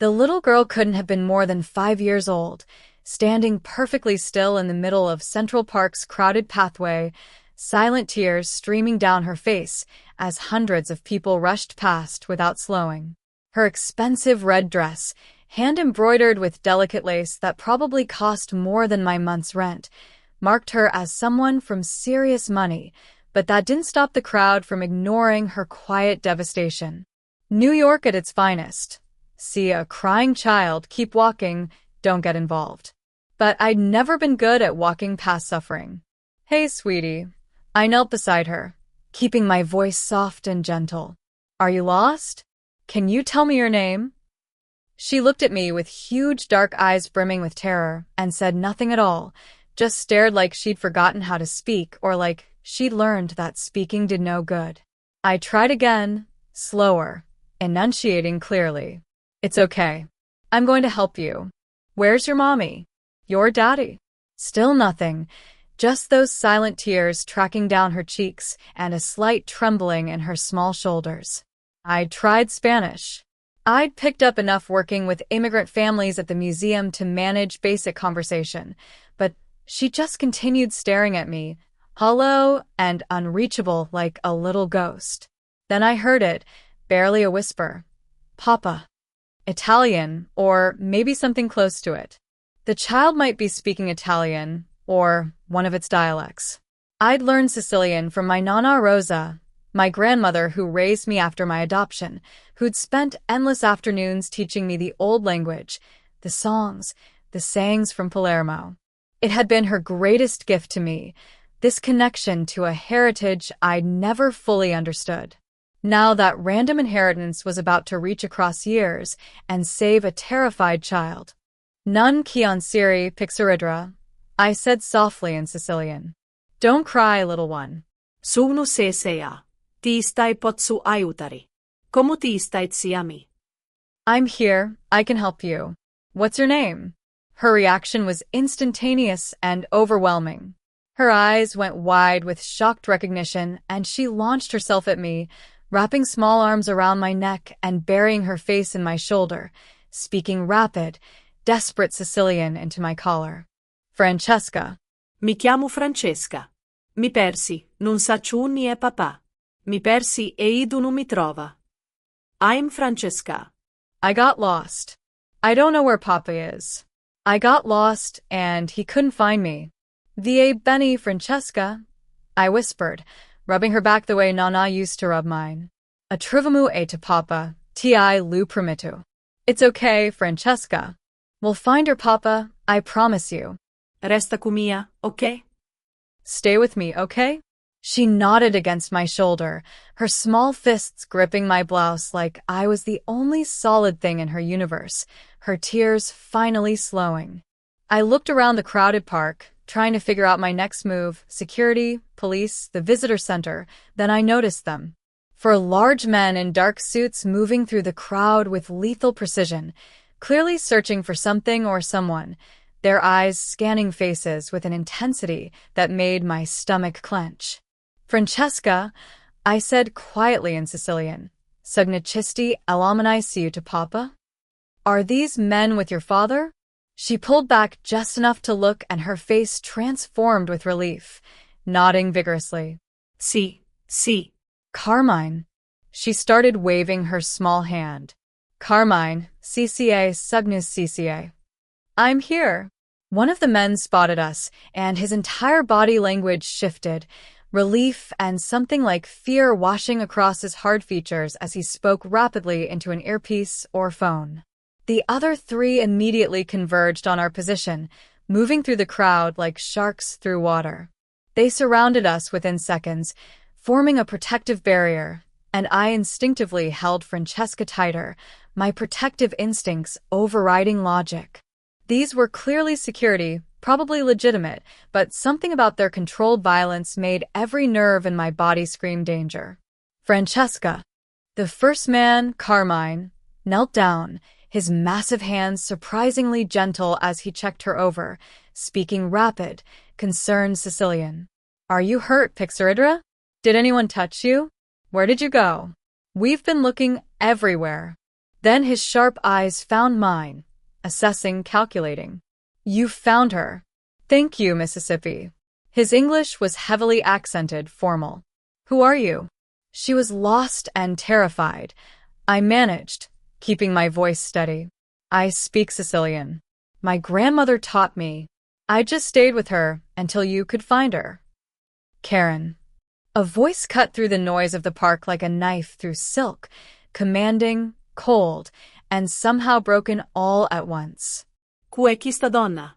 The little girl couldn't have been more than 5 years old, standing perfectly still in the middle of Central Park's crowded pathway, silent tears streaming down her face as hundreds of people rushed past without slowing. Her expensive red dress, hand-embroidered with delicate lace that probably cost more than my month's rent, marked her as someone from serious money, but that didn't stop the crowd from ignoring her quiet devastation. New York at its finest. See a crying child, keep walking, don't get involved. But I'd never been good at walking past suffering. Hey, sweetie. I knelt beside her, keeping my voice soft and gentle. Are you lost? Can you tell me your name? She looked at me with huge dark eyes brimming with terror and said nothing at all, just stared like she'd forgotten how to speak or like she'd learned that speaking did no good. I tried again, slower, enunciating clearly. It's okay. I'm going to help you. Where's your mommy? Your daddy? Still nothing, just those silent tears tracking down her cheeks and a slight trembling in her small shoulders. I'd tried Spanish. I'd picked up enough working with immigrant families at the museum to manage basic conversation, but she just continued staring at me, hollow and unreachable like a little ghost. Then I heard it, barely a whisper. Papa. Italian, or maybe something close to it. The child might be speaking Italian, or one of its dialects. I'd learned Sicilian from my Nonna Rosa, my grandmother who raised me after my adoption, who'd spent endless afternoons teaching me the old language, the songs, the sayings from Palermo. It had been her greatest gift to me, this connection to a heritage I'd never fully understood. Now that random inheritance was about to reach across years and save a terrified child. Non chiansiri pixaridra, I said softly in Sicilian. Don't cry, little one. Sono seseja. Ti stai potsu aiutari. Como ti stai tsiami? I'm here. I can help you. What's your name? Her reaction was instantaneous and overwhelming. Her eyes went wide with shocked recognition, and she launched herself at me, wrapping small arms around my neck and burying her face in my shoulder, speaking rapid, desperate Sicilian into my collar. Francesca. Mi chiamo Francesca. Mi persi, non saccio unni e papà. Mi persi e idu non mi trova. I'm Francesca. I got lost. I don't know where Papa is. I got lost and he couldn't find me. Vie bene, Francesca, I whispered, rubbing her back the way Nonna used to rub mine. Attrivamu e to Papa, ti lu prometto. It's okay, Francesca. We'll find her, Papa, I promise you. Resta con mia, okay? Stay with me, okay? She nodded against my shoulder, her small fists gripping my blouse like I was the only solid thing in her universe, her tears finally slowing. I looked around the crowded park, trying to figure out my next move, security, police, the visitor center, then I noticed them. 4 large men in dark suits moving through the crowd with lethal precision, clearly searching for something or someone, their eyes scanning faces with an intensity that made my stomach clench. Francesca, I said quietly in Sicilian, Sugnicisti elaminici to Papa? Are these men with your father? She pulled back just enough to look and her face transformed with relief, nodding vigorously. Si, si. Carmine. She started waving her small hand. Carmine, CCA, Sugnus CCA. I'm here. One of the men spotted us, and his entire body language shifted, relief and something like fear washing across his hard features as he spoke rapidly into an earpiece or phone. The other 3 immediately converged on our position, moving through the crowd like sharks through water. They surrounded us within seconds, forming a protective barrier, and I instinctively held Francesca tighter, my protective instincts overriding logic. These were clearly security, probably legitimate, but something about their controlled violence made every nerve in my body scream danger. Francesca. The first man, Carmine, knelt down, his massive hands surprisingly gentle as he checked her over, speaking rapid, concerned Sicilian. Are you hurt, Pixaridra? Did anyone touch you? Where did you go? We've been looking everywhere. Then his sharp eyes found mine, assessing, calculating. You found her. Thank you, Mississippi. His English was heavily accented, formal. Who are you? She was lost and terrified. I managed, keeping my voice steady. I speak Sicilian. My grandmother taught me. I just stayed with her until you could find her. Karen. A voice cut through the noise of the park like a knife through silk, commanding, cold, and somehow broken all at once. Chi è questa donna?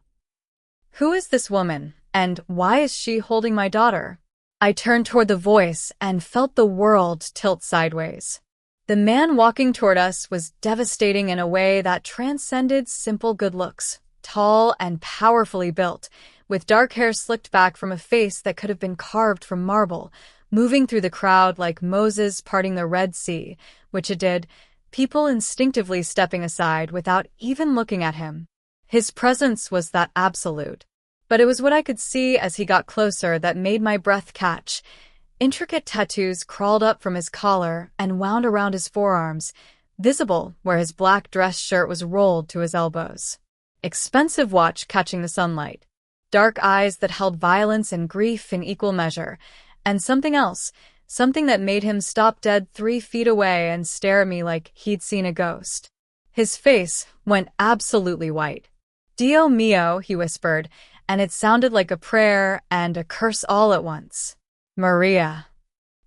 Who is this woman, and why is she holding my daughter? I turned toward the voice and felt the world tilt sideways. The man walking toward us was devastating in a way that transcended simple good looks, tall and powerfully built, with dark hair slicked back from a face that could have been carved from marble, moving through the crowd like Moses parting the Red Sea, which it did, people instinctively stepping aside without even looking at him. His presence was that absolute. But it was what I could see as he got closer that made my breath catch. Intricate tattoos crawled up from his collar and wound around his forearms, visible where his black dress shirt was rolled to his elbows. Expensive watch catching the sunlight. Dark eyes that held violence and grief in equal measure. And something else, something that made him stop dead 3 feet away and stare at me like he'd seen a ghost. His face went absolutely white. Dio mio, he whispered, and it sounded like a prayer and a curse all at once. Maria.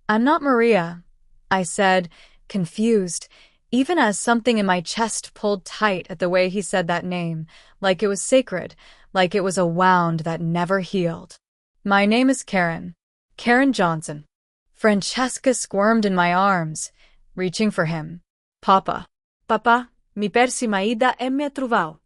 I'm not Maria, I said, confused, even as something in my chest pulled tight at the way he said that name, like it was sacred, like it was a wound that never healed. My name is Karen. Karen Johnson. Francesca squirmed in my arms, reaching for him. Papa. Papà, mi persi Maida e mi trovao.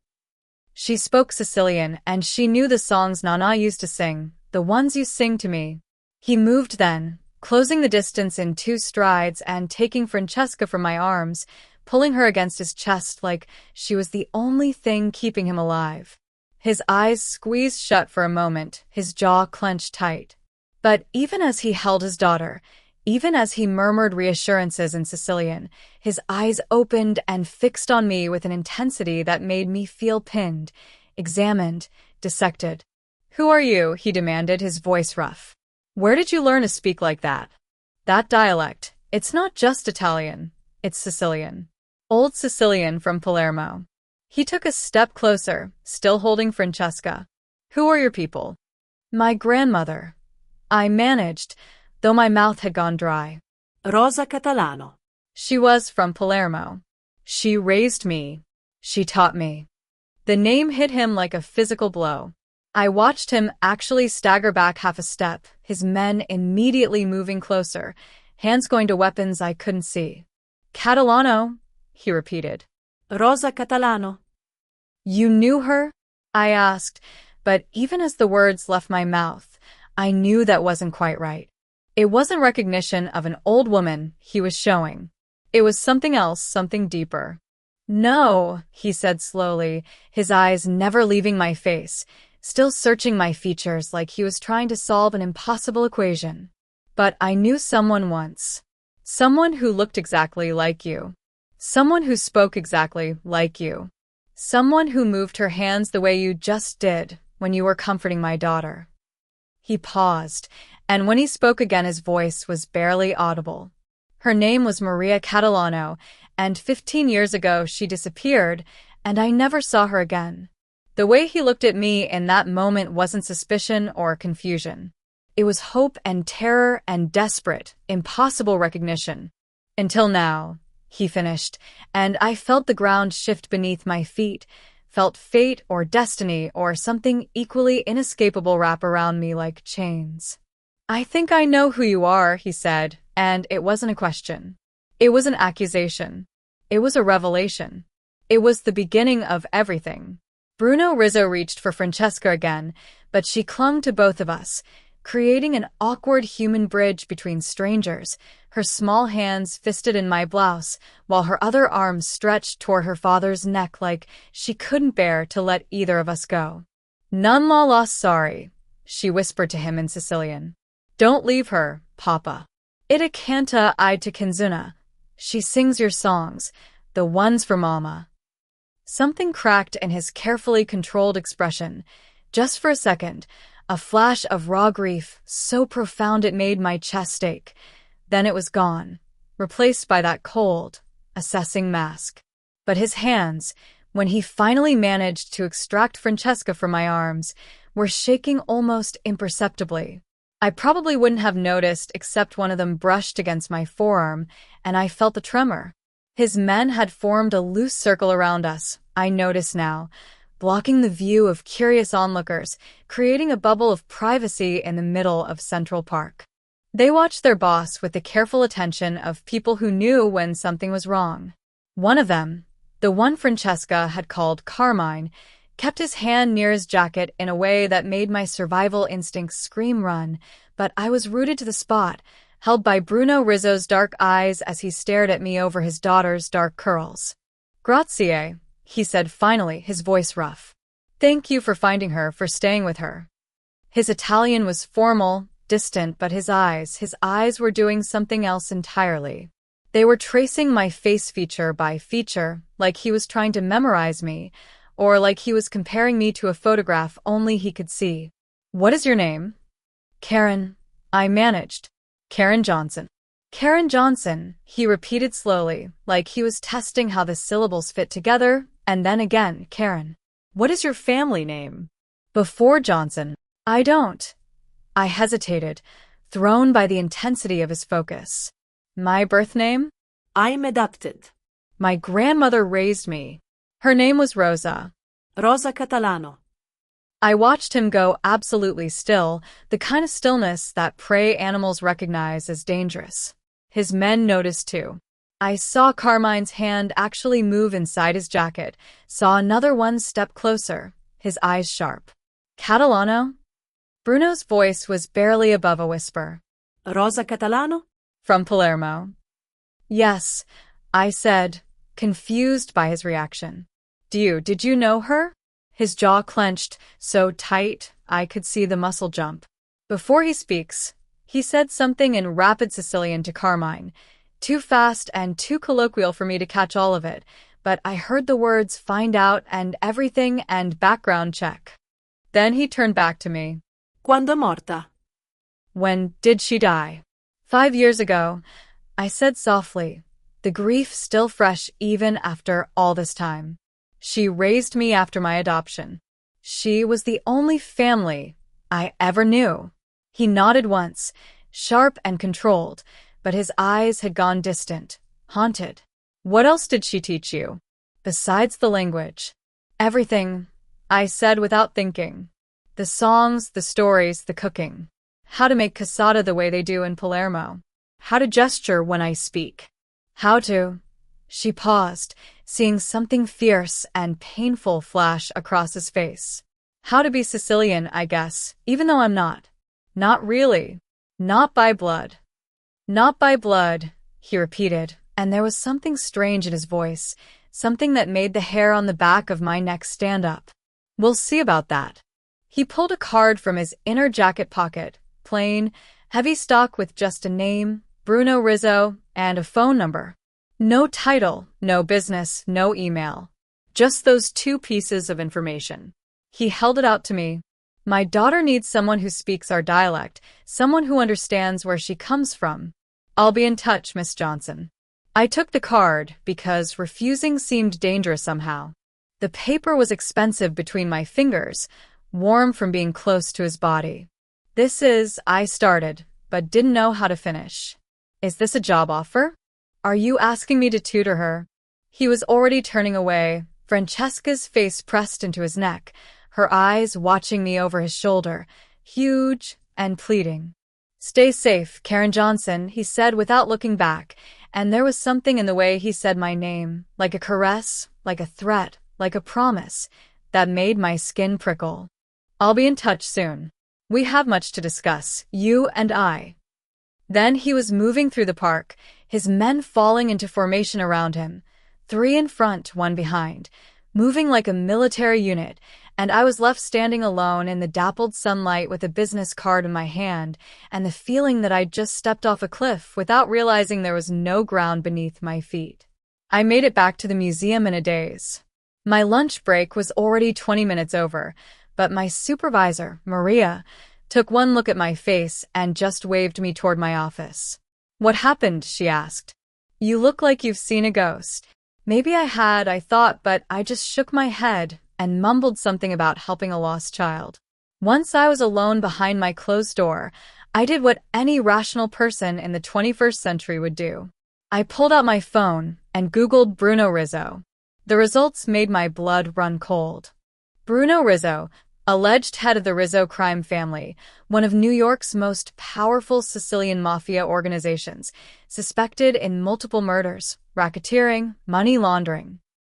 She spoke Sicilian, and she knew the songs Nana used to sing, the ones you sing to me. He moved then, closing the distance in 2 strides and taking Francesca from my arms, pulling her against his chest like she was the only thing keeping him alive. His eyes squeezed shut for a moment, his jaw clenched tight. But even as he held his daughter, even as he murmured reassurances in Sicilian, his eyes opened and fixed on me with an intensity that made me feel pinned, examined, dissected. Who are you? He demanded, his voice rough. Where did you learn to speak like that? That dialect, it's not just Italian, it's Sicilian. Old Sicilian from Palermo. He took a step closer, still holding Francesca. Who are your people? My grandmother. I managed, though my mouth had gone dry. Rosa Catalano. She was from Palermo. She raised me. She taught me. The name hit him like a physical blow. I watched him actually stagger back half a step, his men immediately moving closer, hands going to weapons I couldn't see. Catalano, he repeated. Rosa Catalano. You knew her? I asked, but even as the words left my mouth, I knew that wasn't quite right. It wasn't recognition of an old woman he was showing. It was something else, something deeper. No, he said slowly, his eyes never leaving my face, still searching my features like he was trying to solve an impossible equation. But I knew someone once. Someone who looked exactly like you. Someone who spoke exactly like you. Someone who moved her hands the way you just did when you were comforting my daughter. He paused, and when he spoke again his voice was barely audible. Her name was Maria Catalano, and 15 years ago she disappeared, and I never saw her again. The way he looked at me in that moment wasn't suspicion or confusion. It was hope and terror and desperate, impossible recognition. Until now, he finished, and I felt the ground shift beneath my feet, felt fate or destiny or something equally inescapable wrap around me like chains. I think I know who you are, he said, and it wasn't a question. It was an accusation. It was a revelation. It was the beginning of everything. Bruno Rizzo reached for Francesca again, but she clung to both of us, creating an awkward human bridge between strangers, her small hands fisted in my blouse, while her other arms stretched toward her father's neck like she couldn't bear to let either of us go. Non la lost sorry, she whispered to him in Sicilian. Don't leave her, Papa. Ita canta I to Kanzuna. She sings your songs, The ones for Mama. Something cracked in his carefully controlled expression. Just for a second, a flash of raw grief, so profound it made my chest ache. Then it was gone, replaced by that cold, assessing mask. But his hands, when he finally managed to extract Francesca from my arms, were shaking almost imperceptibly. I probably wouldn't have noticed except one of them brushed against my forearm, and I felt the tremor. His men had formed a loose circle around us, I notice now, blocking the view of curious onlookers, creating a bubble of privacy in the middle of Central Park. They watched their boss with the careful attention of people who knew when something was wrong. One of them, the one Francesca had called Carmine, kept his hand near his jacket in a way that made my survival instincts scream run, but I was rooted to the spot, held by Bruno Rizzo's dark eyes as he stared at me over his daughter's dark curls. "Grazie," he said finally, his voice rough. "Thank you for finding her, for staying with her." His Italian was formal, distant, but his eyes were doing something else entirely. They were tracing my face feature by feature, like he was trying to memorize me, or like he was comparing me to a photograph only he could see. "What is your name?" "Karen," I managed. "Karen Johnson." "Karen Johnson," he repeated slowly, like he was testing how the syllables fit together, and then again, "Karen." "What is your family name?" "Before Johnson." "I don't." I hesitated, thrown by the intensity of his focus. "My birth name?" "I'm adopted." "My grandmother raised me. Her name was Rosa." "Rosa Catalano." I watched him go absolutely still, the kind of stillness that prey animals recognize as dangerous. His men noticed too. I saw Carmine's hand actually move inside his jacket, saw another one step closer, his eyes sharp. "Catalano?" Bruno's voice was barely above a whisper. "Rosa Catalano?" "From Palermo." "Yes," I said, confused by his reaction. Did you know her?" His jaw clenched, so tight I could see the muscle jump. Before he speaks, he said something in rapid Sicilian to Carmine, too fast and too colloquial for me to catch all of it, but I heard the words "find out" and "everything" and "background check." Then he turned back to me. "Quando è morta?" "When did she die?" "5 years ago," I said softly, the grief still fresh even after all this time. "She raised me after my adoption. She was the only family I ever knew." He nodded once, sharp and controlled, but his eyes had gone distant, haunted. "What else did she teach you? Besides the language?" "Everything," I said without thinking. "The songs, the stories, the cooking. How to make cassata the way they do in Palermo. How to gesture when I speak. How to—" She paused, seeing something fierce and painful flash across his face. "How to be Sicilian, I guess, even though I'm not." "Not really. Not by blood." "Not by blood," he repeated, and there was something strange in his voice, something that made the hair on the back of my neck stand up. "We'll see about that." He pulled a card from his inner jacket pocket, plain, heavy stock with just a name, Bruno Rizzo, and a phone number. No title, no business, no email. Just those 2 pieces of information. He held it out to me. "My daughter needs someone who speaks our dialect, someone who understands where she comes from. I'll be in touch, Miss Johnson." I took the card because refusing seemed dangerous somehow. The paper was expensive between my fingers, warm from being close to his body. I started, but didn't know how to finish. "Is this a job offer? Are you asking me to tutor her?" He was already turning away, Francesca's face pressed into his neck, her eyes watching me over his shoulder, huge and pleading. "Stay safe, Karen Johnson," he said without looking back, and there was something in the way he said my name, like a caress, like a threat, like a promise, that made my skin prickle. "I'll be in touch soon. We have much to discuss, you and I." Then he was moving through the park, his men falling into formation around him, 3 in front, 1 behind, moving like a military unit, and I was left standing alone in the dappled sunlight with a business card in my hand and the feeling that I'd just stepped off a cliff without realizing there was no ground beneath my feet. I made it back to the museum in a daze. My lunch break was already 20 minutes over, but my supervisor, Maria, took one look at my face and just waved me toward my office. "What happened?" she asked. "You look like you've seen a ghost." Maybe I had, I thought, but I just shook my head and mumbled something about helping a lost child. Once I was alone behind my closed door, I did what any rational person in the 21st century would do. I pulled out my phone and Googled Bruno Rizzo. The results made my blood run cold. Bruno Rizzo, alleged head of the Rizzo crime family, one of New York's most powerful Sicilian mafia organizations, suspected in multiple murders, racketeering, money laundering.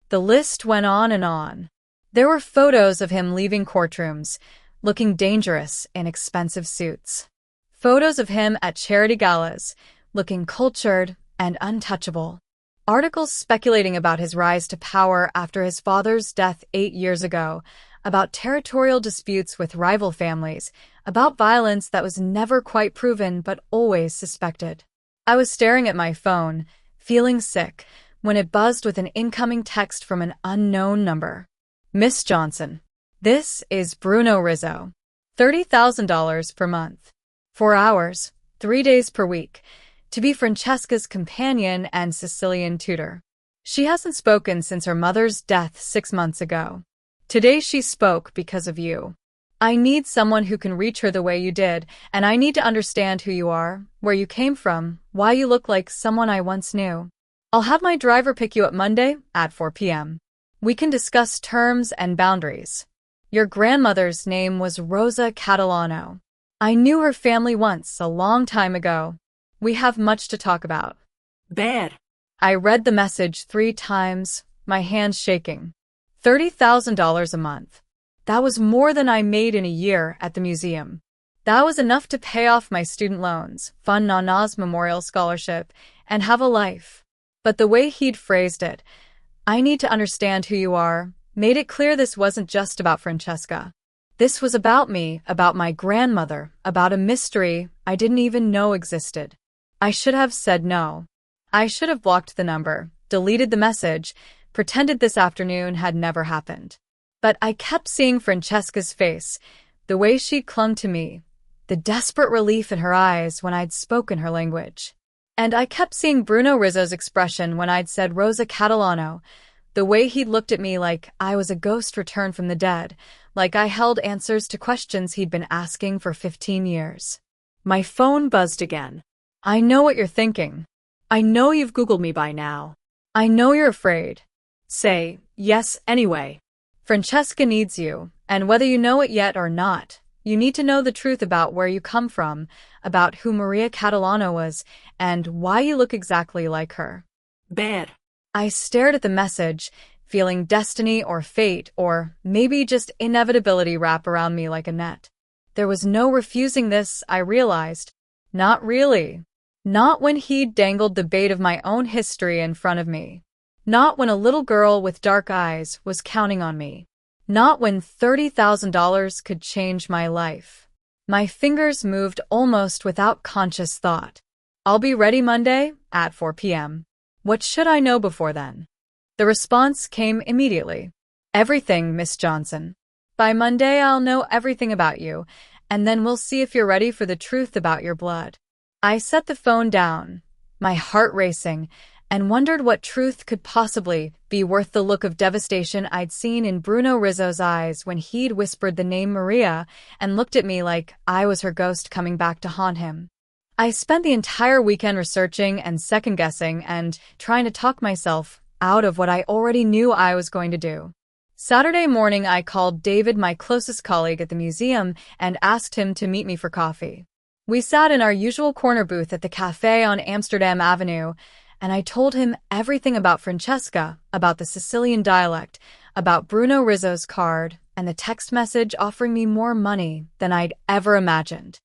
The list went on and on. There were photos of him leaving courtrooms, looking dangerous in expensive suits. Photos of him at charity galas, looking cultured and untouchable. Articles speculating about his rise to power after his father's death 8 years ago, about territorial disputes with rival families, about violence that was never quite proven but always suspected. I was staring at my phone, feeling sick, when it buzzed with an incoming text from an unknown number. "Miss Johnson, this is Bruno Rizzo. $30,000 per month. 4 hours, 3 days per week. To be Francesca's companion and Sicilian tutor. She hasn't spoken since her mother's death 6 months ago. Today she spoke because of you. I need someone who can reach her the way you did, and I need to understand who you are, where you came from, why you look like someone I once knew. I'll have my driver pick you up Monday at 4 p.m. We can discuss terms and boundaries. Your grandmother's name was Rosa Catalano. I knew her family once, a long time ago. We have much to talk about." Bear. I read the message 3 times, my hands shaking. $30,000 a month. That was more than I made in a year at the museum. That was enough to pay off my student loans, fund Nana's memorial scholarship, and have a life. But the way he'd phrased it, "I need to understand who you are," made it clear this wasn't just about Francesca. This was about me, about my grandmother, about a mystery I didn't even know existed. I should have said no. I should have blocked the number, deleted the message, pretended this afternoon had never happened. But I kept seeing Francesca's face, the way she clung to me, the desperate relief in her eyes when I'd spoken her language. And I kept seeing Bruno Rizzo's expression when I'd said Rosa Catalano, the way he'd looked at me like I was a ghost returned from the dead, like I held answers to questions he'd been asking for 15 years. My phone buzzed again. "I know what you're thinking. I know you've Googled me by now. I know you're afraid. Say yes anyway. Francesca needs you, and whether you know it yet or not, you need to know the truth about where you come from, about who Maria Catalano was, and why you look exactly like her." Bear. I stared at the message, feeling destiny or fate or maybe just inevitability wrap around me like a net. There was no refusing this, I realized. Not really. Not when he'd dangled the bait of my own history in front of me. Not when a little girl with dark eyes was counting on me. Not when $30,000 could change my life. My fingers moved almost without conscious thought. "I'll be ready Monday at 4 p.m. What should I know before then?" The response came immediately. "Everything, Miss Johnson. By Monday I'll know everything about you, and then we'll see if you're ready for the truth about your blood." I set the phone down, my heart racing, and wondered what truth could possibly be worth the look of devastation I'd seen in Bruno Rizzo's eyes when he'd whispered the name Maria and looked at me like I was her ghost coming back to haunt him. I spent the entire weekend researching and second-guessing and trying to talk myself out of what I already knew I was going to do. Saturday morning, I called David, my closest colleague at the museum, and asked him to meet me for coffee. We sat in our usual corner booth at the cafe on Amsterdam Avenue, and I told him everything about Francesca, about the Sicilian dialect, about Bruno Rizzo's card, and the text message offering me more money than I'd ever imagined.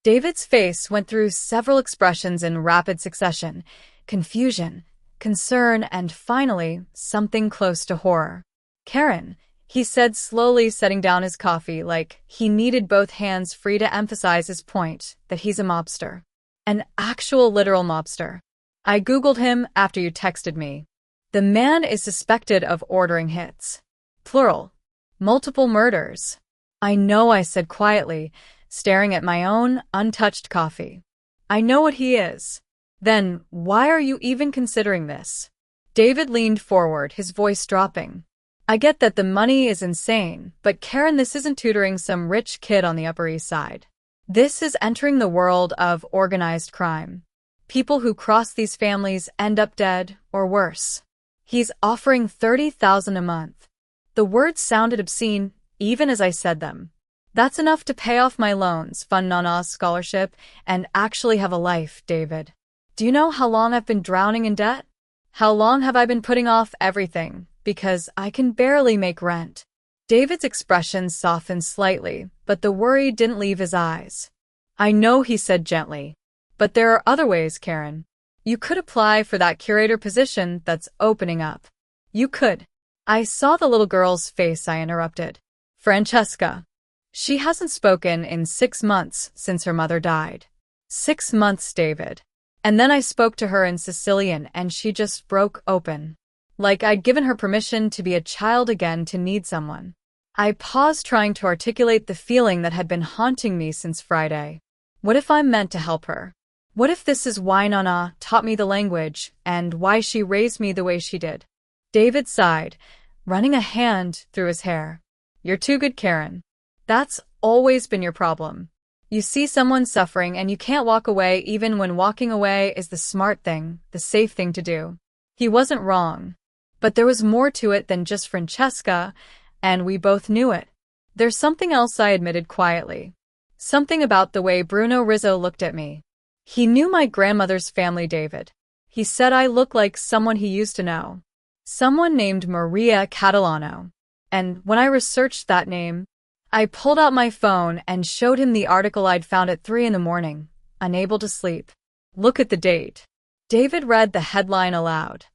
David's face went through several expressions in rapid succession: confusion, concern, and finally, something close to horror. "Karen," he said slowly, setting down his coffee like he needed both hands free to emphasize his point that he's a mobster. An actual literal mobster. "I Googled him after you texted me. The man is suspected of ordering hits. Plural. Multiple murders. I know, I said quietly, staring at my own untouched coffee. I know what he is. Then, why are you even considering this? David leaned forward, his voice dropping. I get that the money is insane, but Karen, this isn't tutoring some rich kid on the Upper East Side. This is entering the world of organized crime. People who cross these families end up dead, or worse. He's offering $30,000 a month. The words sounded obscene, even as I said them. That's enough to pay off my loans, fund Nana's scholarship, and actually have a life, David. Do you know how long I've been drowning in debt? How long have I been putting off everything, because I can barely make rent? David's expression softened slightly, but the worry didn't leave his eyes. I know, he said gently. But there are other ways, Karen. You could apply for that curator position that's opening up. You could. I saw the little girl's face, I interrupted. Francesca. She hasn't spoken in 6 months since her mother died. 6 months, David. And then I spoke to her in Sicilian and she just broke open. Like I'd given her permission to be a child again, to need someone. I paused, trying to articulate the feeling that had been haunting me since Friday. What if I'm meant to help her? What if this is why Nana taught me the language and why she raised me the way she did? David sighed, running a hand through his hair. You're too good, Karen. That's always been your problem. You see someone suffering and you can't walk away, even when walking away is the smart thing, the safe thing to do. He wasn't wrong. But there was more to it than just Francesca, and we both knew it. There's something else, I admitted quietly. Something about the way Bruno Rizzo looked at me. He knew my grandmother's family, David. He said I looked like someone he used to know. Someone named Maria Catalano. And when I researched that name, I pulled out my phone and showed him the article I'd found at 3 a.m, unable to sleep. Look at the date. David read the headline aloud.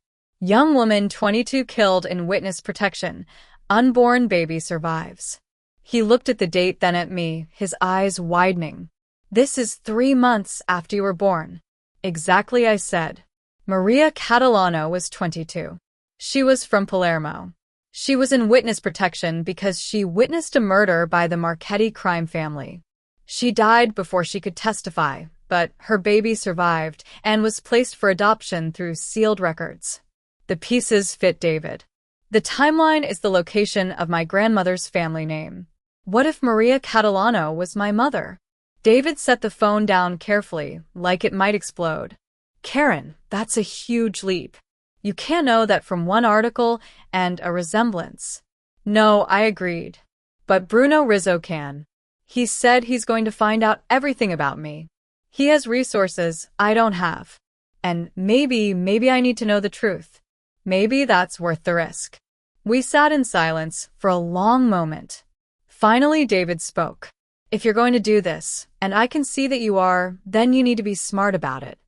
Young woman 22 killed in witness protection. Unborn baby survives. He looked at the date, then at me, his eyes widening. This is 3 months after you were born. Exactly, I said. Maria Catalano was 22. She was from Palermo. She was in witness protection because she witnessed a murder by the Marchetti crime family. She died before she could testify, but her baby survived and was placed for adoption through sealed records. The pieces fit, David. The timeline is the location of my grandmother's family name. What if Maria Catalano was my mother? David set the phone down carefully, like it might explode. Karen, that's a huge leap. You can't know that from one article and a resemblance. No, I agreed. But Bruno Rizzo can. He said he's going to find out everything about me. He has resources I don't have. And maybe I need to know the truth. Maybe that's worth the risk. We sat in silence for a long moment. Finally, David spoke. If you're going to do this, and I can see that you are, then you need to be smart about it.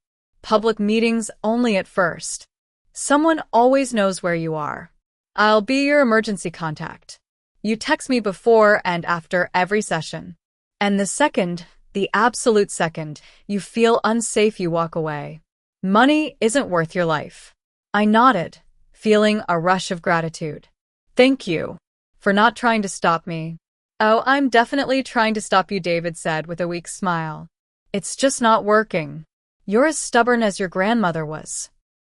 Public meetings only at first. Someone always knows where you are. I'll be your emergency contact. You text me before and after every session. And the absolute second, you feel unsafe, you walk away. Money isn't worth your life. I nodded, feeling a rush of gratitude. Thank you for not trying to stop me. Oh, I'm definitely trying to stop you, David said with a weak smile. It's just not working. You're as stubborn as your grandmother was.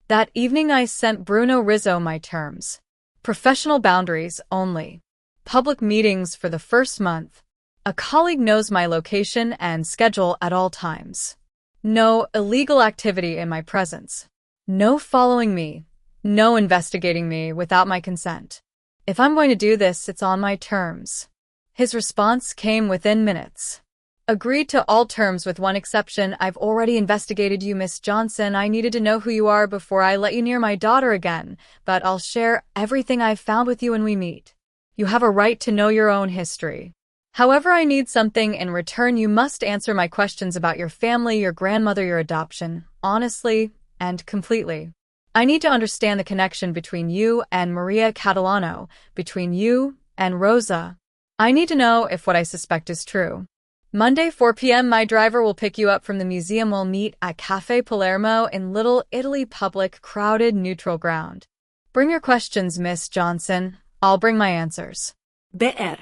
That evening I sent Bruno Rizzo my terms. Professional boundaries only. Public meetings for the first month. A colleague knows my location and schedule at all times. No illegal activity in my presence. No following me. No investigating me without my consent. If I'm going to do this, it's on my terms. His response came within minutes. Agreed to all terms with one exception. I've already investigated you, Miss Johnson. I needed to know who you are before I let you near my daughter again, but I'll share everything I've found with you when we meet. You have a right to know your own history. However, I need something in return. You must answer my questions about your family, your grandmother, your adoption, honestly and completely. I need to understand the connection between you and Maria Catalano, between you and Rosa. I need to know if what I suspect is true. Monday, 4 p.m. My driver will pick you up from the museum. We'll meet at Cafe Palermo in Little Italy, public, crowded, neutral ground. Bring your questions, Miss Johnson. I'll bring my answers. BR.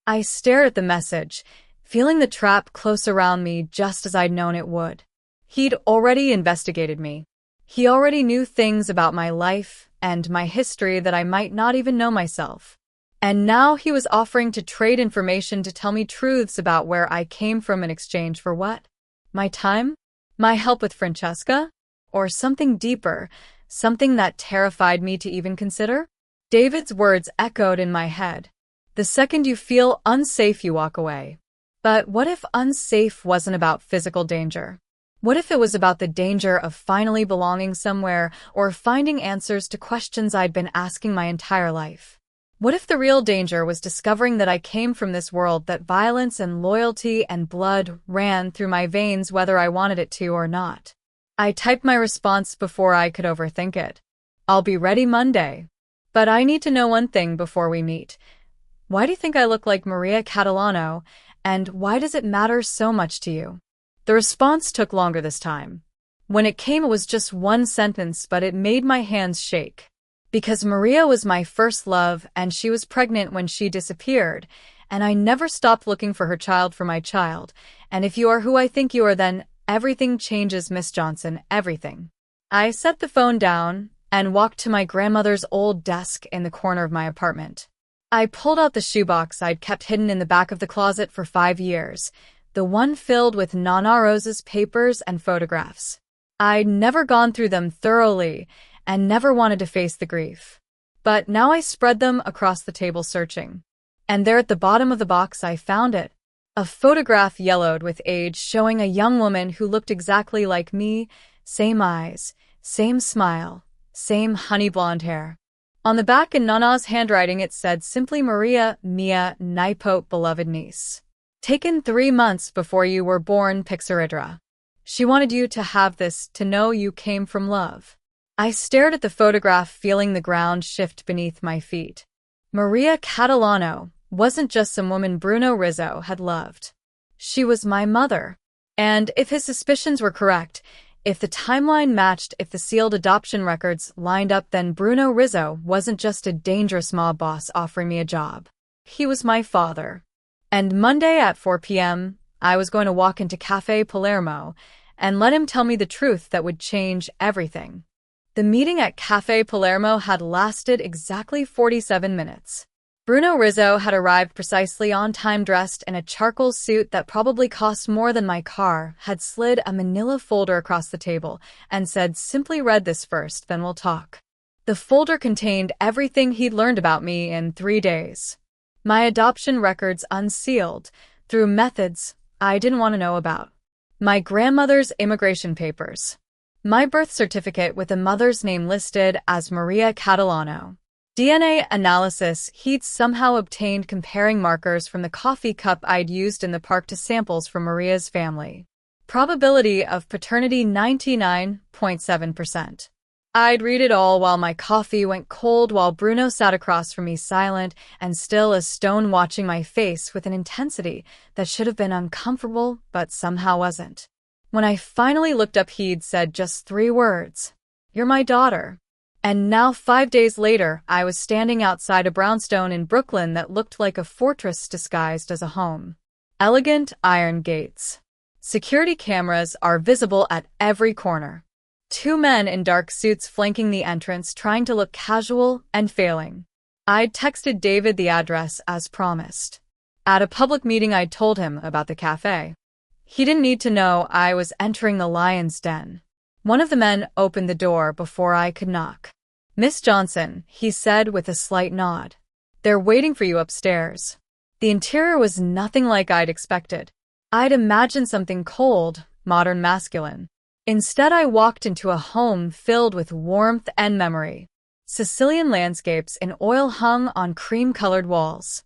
I stared at the message, feeling the trap close around me just as I'd known it would. He'd already investigated me. He already knew things about my life and my history that I might not even know myself. And now he was offering to trade information to tell me truths about where I came from in exchange for what? My time? My help with Francesca? Or something deeper, something that terrified me to even consider? David's words echoed in my head. The second you feel unsafe, you walk away. But what if unsafe wasn't about physical danger? What if it was about the danger of finally belonging somewhere or finding answers to questions I'd been asking my entire life? What if the real danger was discovering that I came from this world, that violence and loyalty and blood ran through my veins whether I wanted it to or not? I typed my response before I could overthink it. I'll be ready Monday. But I need to know one thing before we meet. Why do you think I look like Maria Catalano, and why does it matter so much to you? The response took longer this time. When it came, it was just one sentence, but it made my hands shake. Because Maria was my first love, and she was pregnant when she disappeared, and I never stopped looking for her child for my child. And if you are who I think you are, then everything changes, Miss Johnson, everything. I set the phone down and walked to my grandmother's old desk in the corner of my apartment. I pulled out the shoebox I'd kept hidden in the back of the closet for 5 years, the one filled with Nana Rose's papers and photographs. I'd never gone through them thoroughly and never wanted to face the grief. But now I spread them across the table searching. And there at the bottom of the box I found it. A photograph yellowed with age showing a young woman who looked exactly like me, same eyes, same smile, same honey blonde hair. On the back in Nana's handwriting it said simply Maria Mia Nipote beloved niece. Taken 3 months before you were born, Pixaridra. She wanted you to have this, to know you came from love. I stared at the photograph, feeling the ground shift beneath my feet. Maria Catalano wasn't just some woman Bruno Rizzo had loved. She was my mother. And if his suspicions were correct, if the timeline matched, if the sealed adoption records lined up, then Bruno Rizzo wasn't just a dangerous mob boss offering me a job. He was my father. And Monday at 4 p.m., I was going to walk into Cafe Palermo and let him tell me the truth that would change everything. The meeting at Cafe Palermo had lasted exactly 47 minutes. Bruno Rizzo had arrived precisely on time, dressed in a charcoal suit that probably cost more than my car, had slid a manila folder across the table, and said, "Simply read this first, then we'll talk." The folder contained everything he'd learned about me in 3 days. My adoption records unsealed, through methods I didn't want to know about. My grandmother's immigration papers. My birth certificate with a mother's name listed as Maria Catalano. DNA analysis he'd somehow obtained comparing markers from the coffee cup I'd used in the park to samples from Maria's family. Probability of paternity 99.7%. I'd read it all while my coffee went cold, while Bruno sat across from me, silent and still as stone, watching my face with an intensity that should have been uncomfortable but somehow wasn't. When I finally looked up, he'd said just 3 words. "You're my daughter." And now 5 days later, I was standing outside a brownstone in Brooklyn that looked like a fortress disguised as a home. Elegant iron gates. Security cameras are visible at every corner. 2 men in dark suits flanking the entrance, trying to look casual and failing. I'd texted David the address as promised. At a public meeting, I'd told him about the cafe. He didn't need to know I was entering the lion's den. One of the men opened the door before I could knock. "Miss Johnson," he said with a slight nod. "They're waiting for you upstairs." The interior was nothing like I'd expected. I'd imagined something cold, modern, masculine. Instead, I walked into a home filled with warmth and memory. Sicilian landscapes in oil hung on cream-colored walls.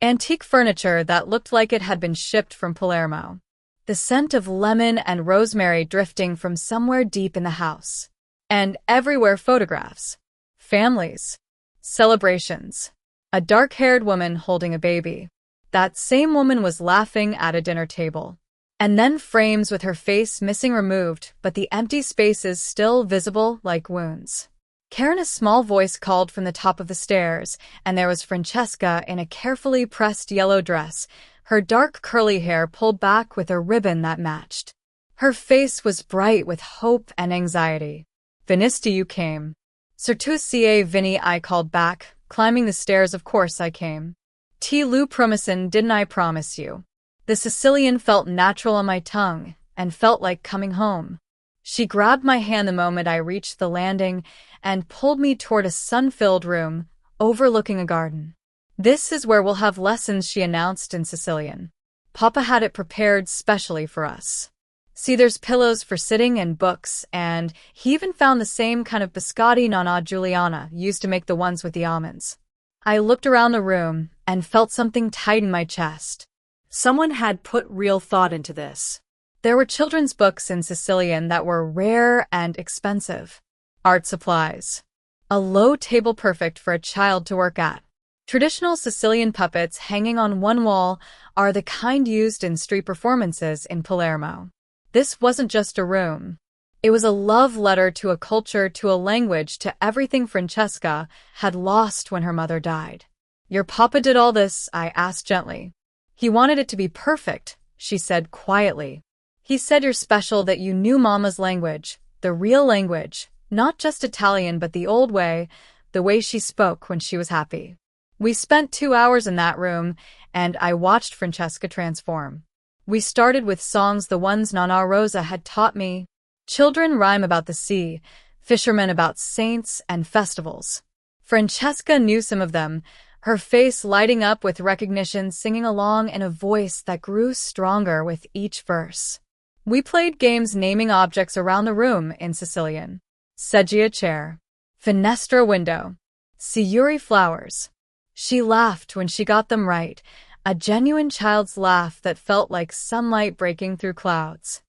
Antique furniture that looked like it had been shipped from Palermo. The scent of lemon and rosemary drifting from somewhere deep in the house. And everywhere photographs. Families. Celebrations. A dark-haired woman holding a baby. That same woman was laughing at a dinner table. And then frames with her face missing, removed, but the empty spaces still visible like wounds. Karen, a small voice called from the top of the stairs, and there was Francesca in a carefully pressed yellow dress, her dark curly hair pulled back with a ribbon that matched. Her face was bright with hope and anxiety. "Vinisti, you came." "Certusie Vinny," I called back, climbing the stairs. "Of course I came." "Ti lu promisin, didn't I promise you?" The Sicilian felt natural on my tongue, and felt like coming home. She grabbed my hand the moment I reached the landing and pulled me toward a sun-filled room overlooking a garden. "This is where we'll have lessons," she announced in Sicilian. "Papa had it prepared specially for us. See, there's pillows for sitting and books, and he even found the same kind of biscotti Nonna Giuliana used to make, the ones with the almonds." I looked around the room and felt something tighten my chest. Someone had put real thought into this. There were children's books in Sicilian that were rare and expensive. Art supplies. A low table perfect for a child to work at. Traditional Sicilian puppets hanging on one wall are the kind used in street performances in Palermo. This wasn't just a room. It was a love letter to a culture, to a language, to everything Francesca had lost when her mother died. "Your papa did all this?" I asked gently. "He wanted it to be perfect," she said quietly. "He said you're special, that you knew Mama's language, the real language, not just Italian but the old way, the way she spoke when she was happy." We spent 2 hours in that room, and I watched Francesca transform. We started with songs, the ones Nonna Rosa had taught me. Children rhyme about the sea, fishermen about saints and festivals. Francesca knew some of them, her face lighting up with recognition, singing along in a voice that grew stronger with each verse. We played games naming objects around the room in Sicilian. Seggia chair. Finestra window. Sciuri flowers. She laughed when she got them right, a genuine child's laugh that felt like sunlight breaking through clouds.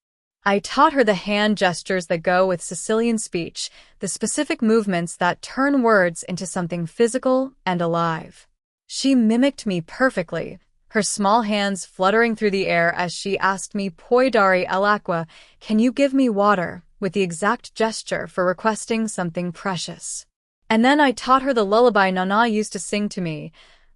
I taught her the hand gestures that go with Sicilian speech, the specific movements that turn words into something physical and alive. She mimicked me perfectly, her small hands fluttering through the air as she asked me, "Puoi dare l'acqua," "Can you give me water?" with the exact gesture for requesting something precious. And then I taught her the lullaby Nonna used to sing to me,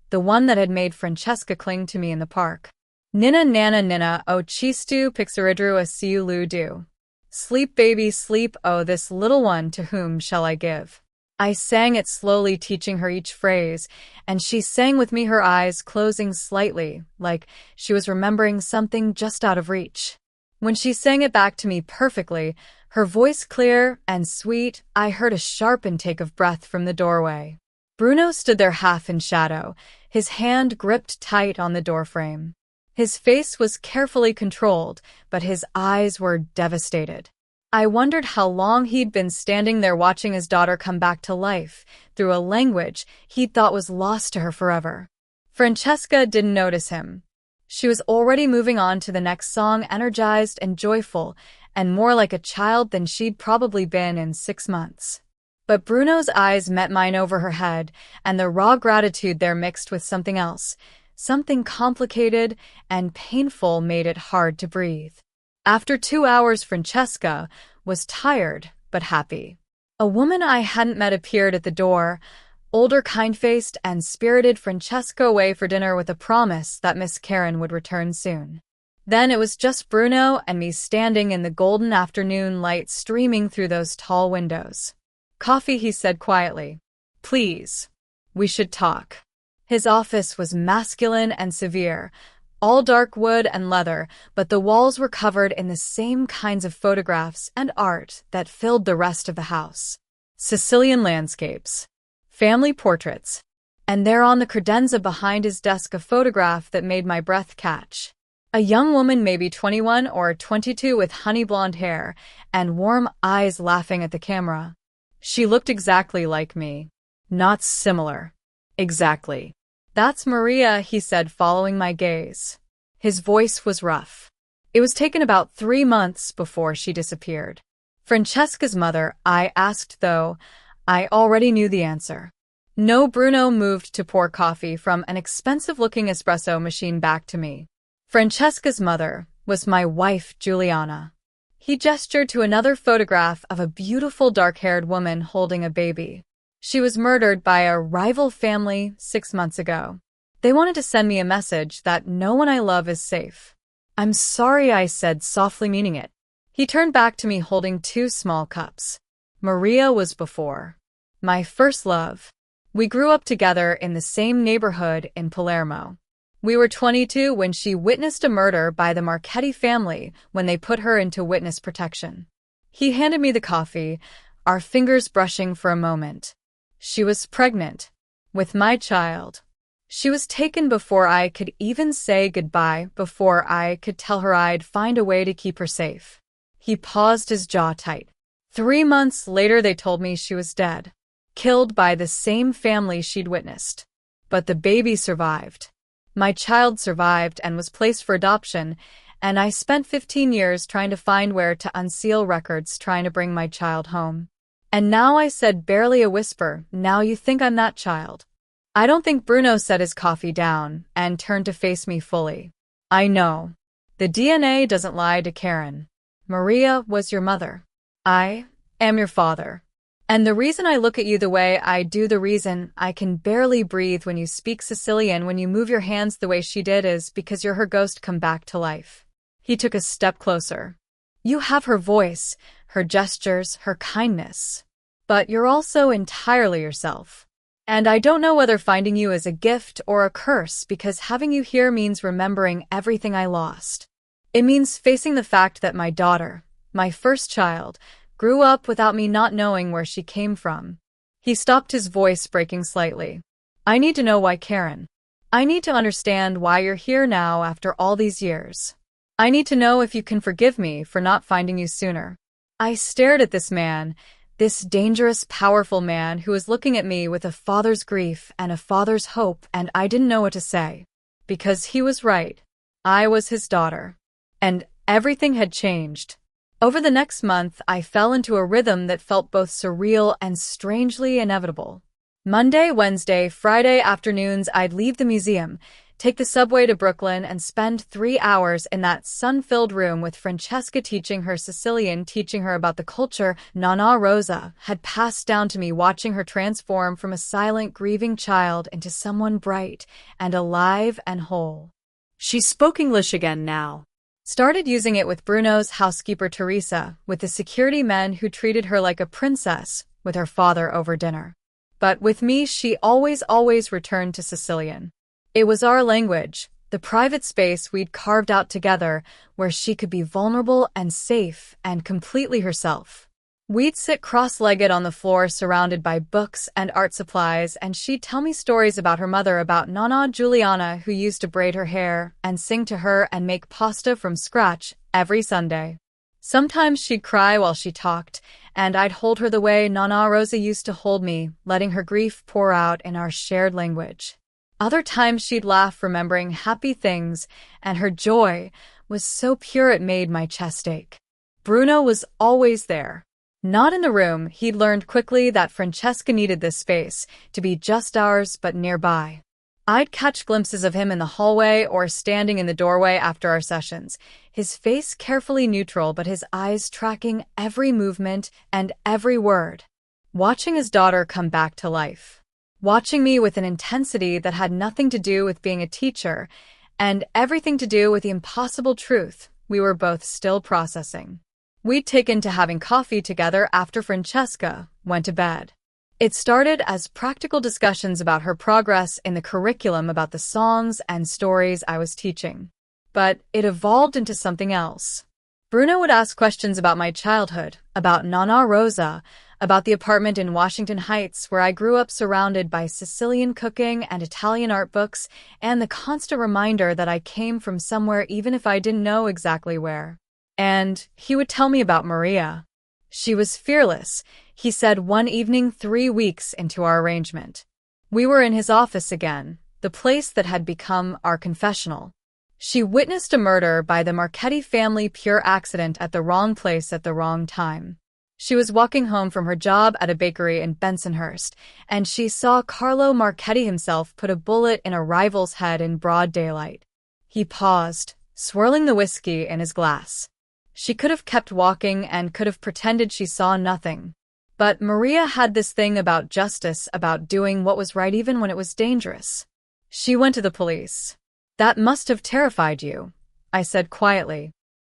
the one that had made Francesca cling to me in the park. "Nina nana nina, o chistu pixeridru a siulu do. Sleep baby sleep, oh this little one, to whom shall I give?" I sang it slowly, teaching her each phrase, and she sang with me, her eyes closing slightly, like she was remembering something just out of reach. When she sang it back to me perfectly, her voice clear and sweet, I heard a sharp intake of breath from the doorway. Bruno stood there half in shadow, his hand gripped tight on the doorframe. His face was carefully controlled, but his eyes were devastated. I wondered how long he'd been standing there watching his daughter come back to life, through a language he'd thought was lost to her forever. Francesca didn't notice him. She was already moving on to the next song, energized and joyful, and more like a child than she'd probably been in 6 months. But Bruno's eyes met mine over her head, and the raw gratitude there mixed with something else, something complicated and painful, made it hard to breathe. After 2 hours, Francesca was tired but happy. A woman I hadn't met appeared at the door, older, kind-faced, and spirited Francesca away for dinner with a promise that Miss Karen would return soon. Then it was just Bruno and me standing in the golden afternoon light streaming through those tall windows. "Coffee," he said quietly. "Please. We should talk." His office was masculine and severe, all dark wood and leather, but the walls were covered in the same kinds of photographs and art that filled the rest of the house. Sicilian landscapes, family portraits, and there on the credenza behind his desk a photograph that made my breath catch. A young woman, maybe 21 or 22, with honey blonde hair and warm eyes, laughing at the camera. She looked exactly like me. Not similar. Exactly. "That's Maria," he said, following my gaze. His voice was rough. "It was taken about 3 months before she disappeared." "Francesca's mother?" I asked, though I already knew the answer. No. Bruno moved to pour coffee from an expensive-looking espresso machine back to me. "Francesca's mother was my wife, Giuliana." He gestured to another photograph of a beautiful dark-haired woman holding a baby. She was murdered by a rival family 6 months ago. They wanted to send me a message that no one I love is safe. I'm sorry, I said, softly, meaning it. He turned back to me holding 2 small cups. Maria was before. My first love. We grew up together in the same neighborhood in Palermo. We were 22 when she witnessed a murder by the Marchetti family when they put her into witness protection. He handed me the coffee, our fingers brushing for a moment. She was pregnant. With my child. She was taken before I could even say goodbye, before I could tell her I'd find a way to keep her safe. He paused, his jaw tight. 3 months later they told me she was dead. Killed by the same family she'd witnessed. But the baby survived. My child survived and was placed for adoption, and I spent 15 years trying to find where to unseal records, trying to bring my child home. And now, I said, barely a whisper, now you think I'm that child. I don't think. Bruno set his coffee down and turned to face me fully. I know. The DNA doesn't lie to Karen. Maria was your mother. I am your father. And the reason I look at you the way I do, the reason I can barely breathe when you speak Sicilian, when you move your hands the way she did, is because you're her ghost come back to life. He took a step closer. You have her voice, her gestures, her kindness. But you're also entirely yourself. And I don't know whether finding you is a gift or a curse, because having you here means remembering everything I lost. It means facing the fact that my daughter, my first child, grew up without me, not knowing where she came from. He stopped, his voice breaking slightly. I need to know why, Karen. I need to understand why you're here now after all these years. I need to know if you can forgive me for not finding you sooner. I stared at this man, this dangerous, powerful man who was looking at me with a father's grief and a father's hope, and I didn't know what to say. Because he was right. I was his daughter. And everything had changed. Over the next month, I fell into a rhythm that felt both surreal and strangely inevitable. Monday, Wednesday, Friday afternoons, I'd leave the museum, take the subway to Brooklyn, and spend 3 hours in that sun-filled room with Francesca, teaching her Sicilian, teaching her about the culture Nonna Rosa had passed down to me, watching her transform from a silent, grieving child into someone bright and alive and whole. She spoke English again now. Started using it with Bruno's housekeeper Teresa, with the security men who treated her like a princess, with her father over dinner. But with me, she always returned to Sicilian. It was our language, the private space we'd carved out together, where she could be vulnerable and safe and completely herself. We'd sit cross-legged on the floor surrounded by books and art supplies, and she'd tell me stories about her mother, about Nonna Giuliana, who used to braid her hair and sing to her and make pasta from scratch every Sunday. Sometimes she'd cry while she talked, and I'd hold her the way Nonna Rosa used to hold me, letting her grief pour out in our shared language. Other times she'd laugh, remembering happy things, and her joy was so pure it made my chest ache. Bruno was always there. Not in the room. He'd learned quickly that Francesca needed this space to be just ours, but nearby. I'd catch glimpses of him in the hallway or standing in the doorway after our sessions, his face carefully neutral but his eyes tracking every movement and every word. Watching his daughter come back to life. Watching me with an intensity that had nothing to do with being a teacher and everything to do with the impossible truth we were both still processing. We'd taken to having coffee together after Francesca went to bed. It started as practical discussions about her progress in the curriculum, about the songs and stories I was teaching. But it evolved into something else. Bruno would ask questions about my childhood, about Nonna Rosa, about the apartment in Washington Heights where I grew up, surrounded by Sicilian cooking and Italian art books, and the constant reminder that I came from somewhere even if I didn't know exactly where. And he would tell me about Maria. She was fearless, he said one evening 3 weeks into our arrangement. We were in his office again, the place that had become our confessional. She witnessed a murder by the Marchetti family, pure accident, at the wrong place at the wrong time. She was walking home from her job at a bakery in Bensonhurst, and she saw Carlo Marchetti himself put a bullet in a rival's head in broad daylight. He paused, swirling the whiskey in his glass. She could have kept walking and could have pretended she saw nothing. But Maria had this thing about justice, about doing what was right even when it was dangerous. She went to the police. That must have terrified you, I said quietly.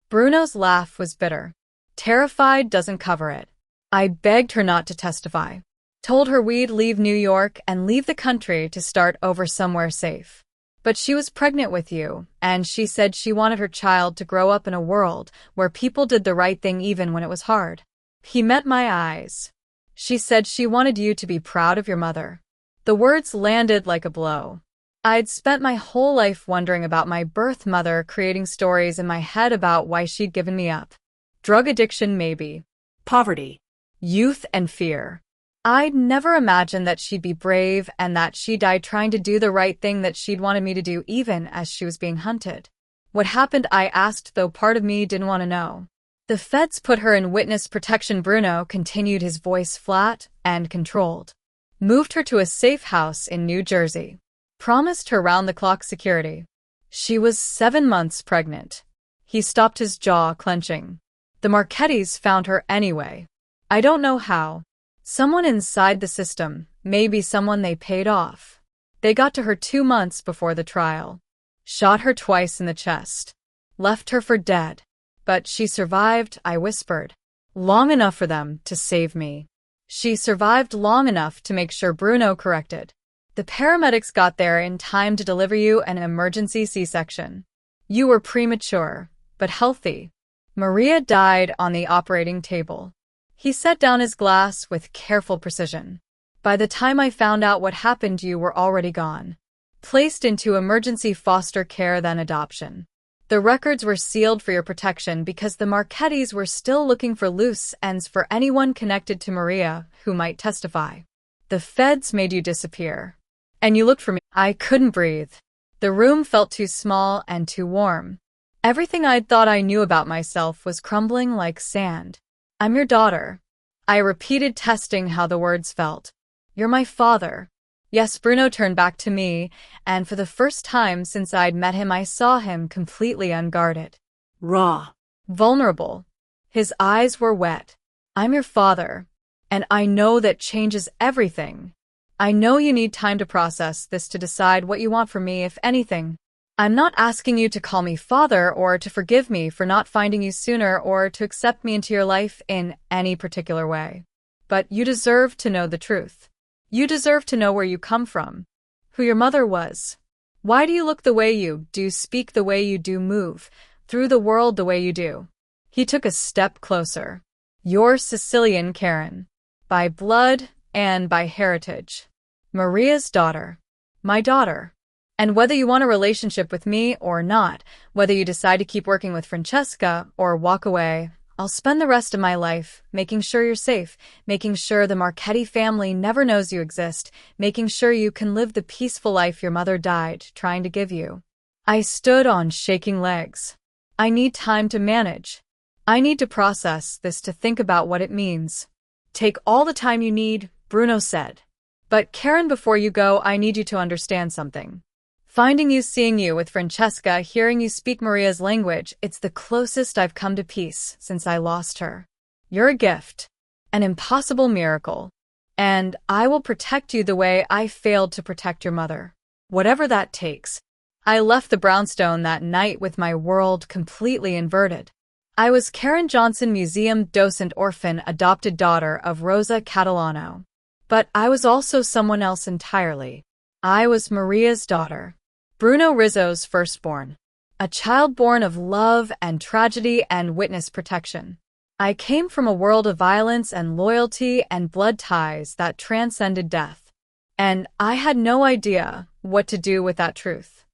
Bruno's laugh was bitter. Terrified doesn't cover it. I begged her not to testify. Told her we'd leave New York and leave the country to start over somewhere safe. But she was pregnant with you, and she said she wanted her child to grow up in a world where people did the right thing even when it was hard. He met my eyes. She said she wanted you to be proud of your mother. The words landed like a blow. I'd spent my whole life wondering about my birth mother, creating stories in my head about why she'd given me up. Drug addiction, maybe. Poverty. Youth and fear. I'd never imagined that she'd be brave and that she died trying to do the right thing that she'd wanted me to do even as she was being hunted. What happened, I asked, though part of me didn't want to know. The feds put her in witness protection. Bruno continued, his voice flat and controlled. Moved her to a safe house in New Jersey. Promised her round-the-clock security. She was 7 months pregnant. He stopped, his jaw clenching. The Marchettis found her anyway. I don't know how. Someone inside the system, maybe someone they paid off. They got to her 2 months before the trial. Shot her twice in the chest. Left her for dead. But she survived, I whispered. Long enough for them to save me. She survived long enough to make sure Bruno corrected. The paramedics got there in time to deliver you an emergency C-section. You were premature, but healthy. Maria died on the operating table. He set down his glass with careful precision. By the time I found out what happened, you were already gone. Placed into emergency foster care, then adoption. The records were sealed for your protection because the Marchettis were still looking for loose ends for anyone connected to Maria who might testify. The feds made you disappear. And you looked for me. I couldn't breathe. The room felt too small and too warm. Everything I'd thought I knew about myself was crumbling like sand. I'm your daughter. I repeated, testing how the words felt. You're my father. Yes, Bruno turned back to me, and for the first time since I'd met him, I saw him completely unguarded. Raw. Vulnerable. His eyes were wet. I'm your father, and I know that changes everything. I know you need time to process this, to decide what you want from me, if anything. I'm not asking you to call me father or to forgive me for not finding you sooner or to accept me into your life in any particular way. But you deserve to know the truth. You deserve to know where you come from, who your mother was. Why do you look the way you do, speak the way you do, move through the world the way you do? He took a step closer. You're Sicilian, Karen. By blood and by heritage. Maria's daughter. My daughter. And whether you want a relationship with me or not, whether you decide to keep working with Francesca or walk away, I'll spend the rest of my life making sure you're safe, making sure the Marchetti family never knows you exist, making sure you can live the peaceful life your mother died trying to give you. I stood on shaking legs. I need time to manage. I need to process this, to think about what it means. Take all the time you need, Bruno said. But Karen, before you go, I need you to understand something. Finding you, seeing you with Francesca, hearing you speak Maria's language, it's the closest I've come to peace since I lost her. You're a gift. An impossible miracle. And I will protect you the way I failed to protect your mother. Whatever that takes. I left the brownstone that night with my world completely inverted. I was Karen Johnson, museum docent, orphan, adopted daughter of Rosa Catalano. But I was also someone else entirely. I was Maria's daughter. Bruno Rizzo's firstborn. A child born of love and tragedy and witness protection. I came from a world of violence and loyalty and blood ties that transcended death. And I had no idea what to do with that truth.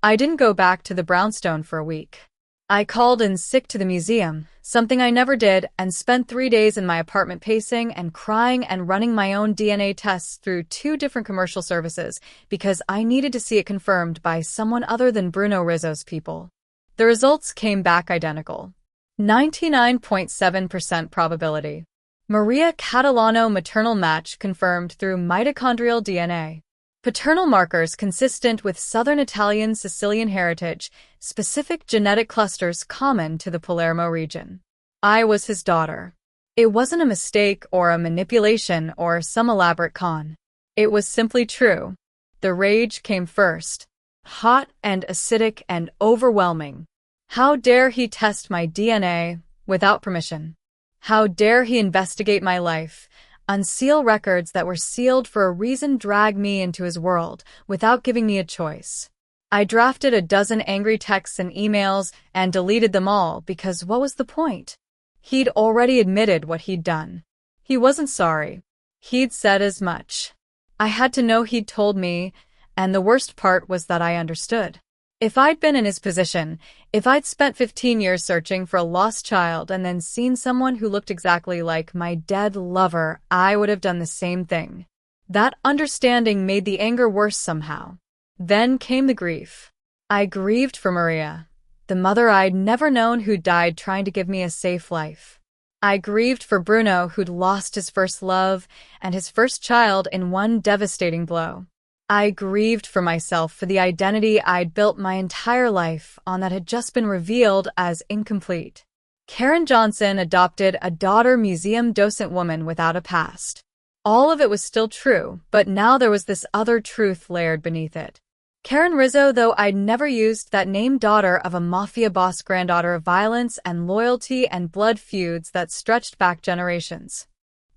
I didn't go back to the brownstone for a week. I called in sick to the museum, something I never did, and spent 3 days in my apartment pacing and crying and running my own DNA tests through 2 different commercial services because I needed to see it confirmed by someone other than Bruno Rizzo's people. The results came back identical. 99.7% probability. Maria Catalano maternal match confirmed through mitochondrial DNA. Paternal markers consistent with Southern Italian Sicilian heritage, specific genetic clusters common to the Palermo region. I was his daughter. It wasn't a mistake or a manipulation or some elaborate con. It was simply true. The rage came first. Hot and acidic and overwhelming. How dare he test my DNA without permission? How dare he investigate my life, unseal records that were sealed for a reason, drag me into his world without giving me a choice? I drafted a dozen angry texts and emails and deleted them all because what was the point? He'd already admitted what he'd done. He wasn't sorry. He'd said as much. I had to know he'd told me, and the worst part was that I understood. If I'd been in his position, if I'd spent 15 years searching for a lost child and then seen someone who looked exactly like my dead lover, I would have done the same thing. That understanding made the anger worse somehow. Then came the grief. I grieved for Maria, the mother I'd never known who died trying to give me a safe life. I grieved for Bruno, who'd lost his first love and his first child in one devastating blow. I grieved for myself for the identity I'd built my entire life on that had just been revealed as incomplete. Karen Johnson adopted a daughter museum docent woman without a past. All of it was still true, but now there was this other truth layered beneath it. Karen Rizzo, though I'd never used that name, daughter of a mafia boss, granddaughter of violence and loyalty and blood feuds that stretched back generations.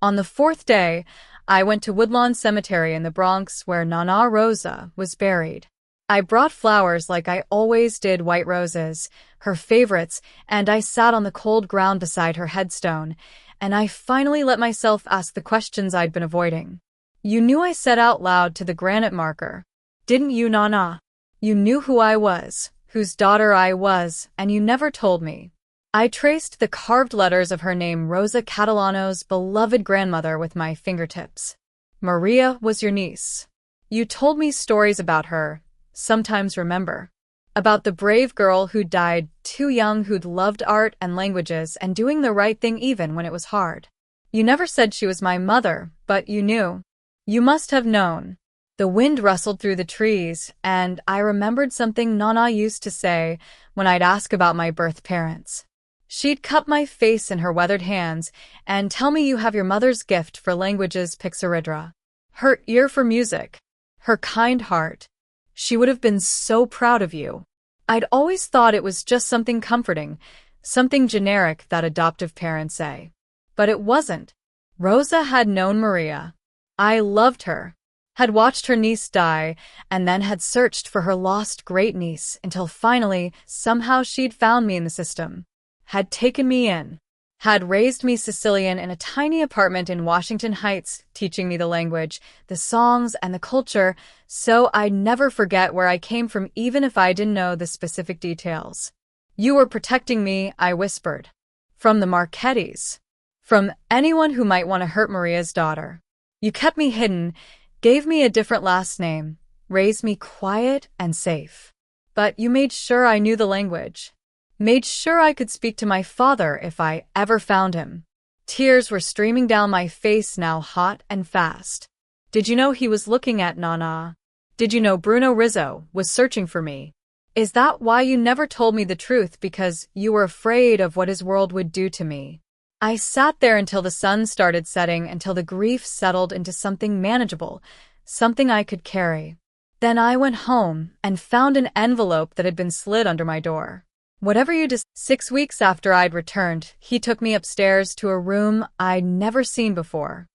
On the fourth day, I went to Woodlawn Cemetery in the Bronx where Nana Rosa was buried. I brought flowers like I always did, white roses, her favorites, and I sat on the cold ground beside her headstone, and I finally let myself ask the questions I'd been avoiding. You knew, I said out loud to the granite marker. Didn't you, Nana? You knew who I was, whose daughter I was, and you never told me. I traced the carved letters of her name, Rosa Catalano's beloved grandmother, with my fingertips. Maria was your niece. You told me stories about her, sometimes remember. About the brave girl who died too young, who'd loved art and languages and doing the right thing even when it was hard. You never said she was my mother, but you knew. You must have known. The wind rustled through the trees, and I remembered something Nana used to say when I'd ask about my birth parents. She'd cup my face in her weathered hands and tell me, you have your mother's gift for languages, Pixaridra. Her ear for music. Her kind heart. She would have been so proud of you. I'd always thought it was just something comforting, something generic that adoptive parents say. But it wasn't. Rosa had known Maria. I loved her. Had watched her niece die, and then had searched for her lost great-niece until finally, somehow she'd found me in the system. Had taken me in, had raised me Sicilian in a tiny apartment in Washington Heights, teaching me the language, the songs, and the culture, so I'd never forget where I came from even if I didn't know the specific details. You were protecting me, I whispered. From the Marchettis. From anyone who might want to hurt Maria's daughter. You kept me hidden, gave me a different last name, raised me quiet and safe. But you made sure I knew the language. Made sure I could speak to my father if I ever found him. Tears were streaming down my face now, hot and fast. Did you know he was looking at Nana? Did you know Bruno Rizzo was searching for me? Is that why you never told me the truth, because you were afraid of what his world would do to me? I sat there until the sun started setting, until the grief settled into something manageable, something I could carry. Then I went home and found an envelope that had been slid under my door. Whatever you did. 6 weeks after I'd returned, he took me upstairs to a room I'd never seen before.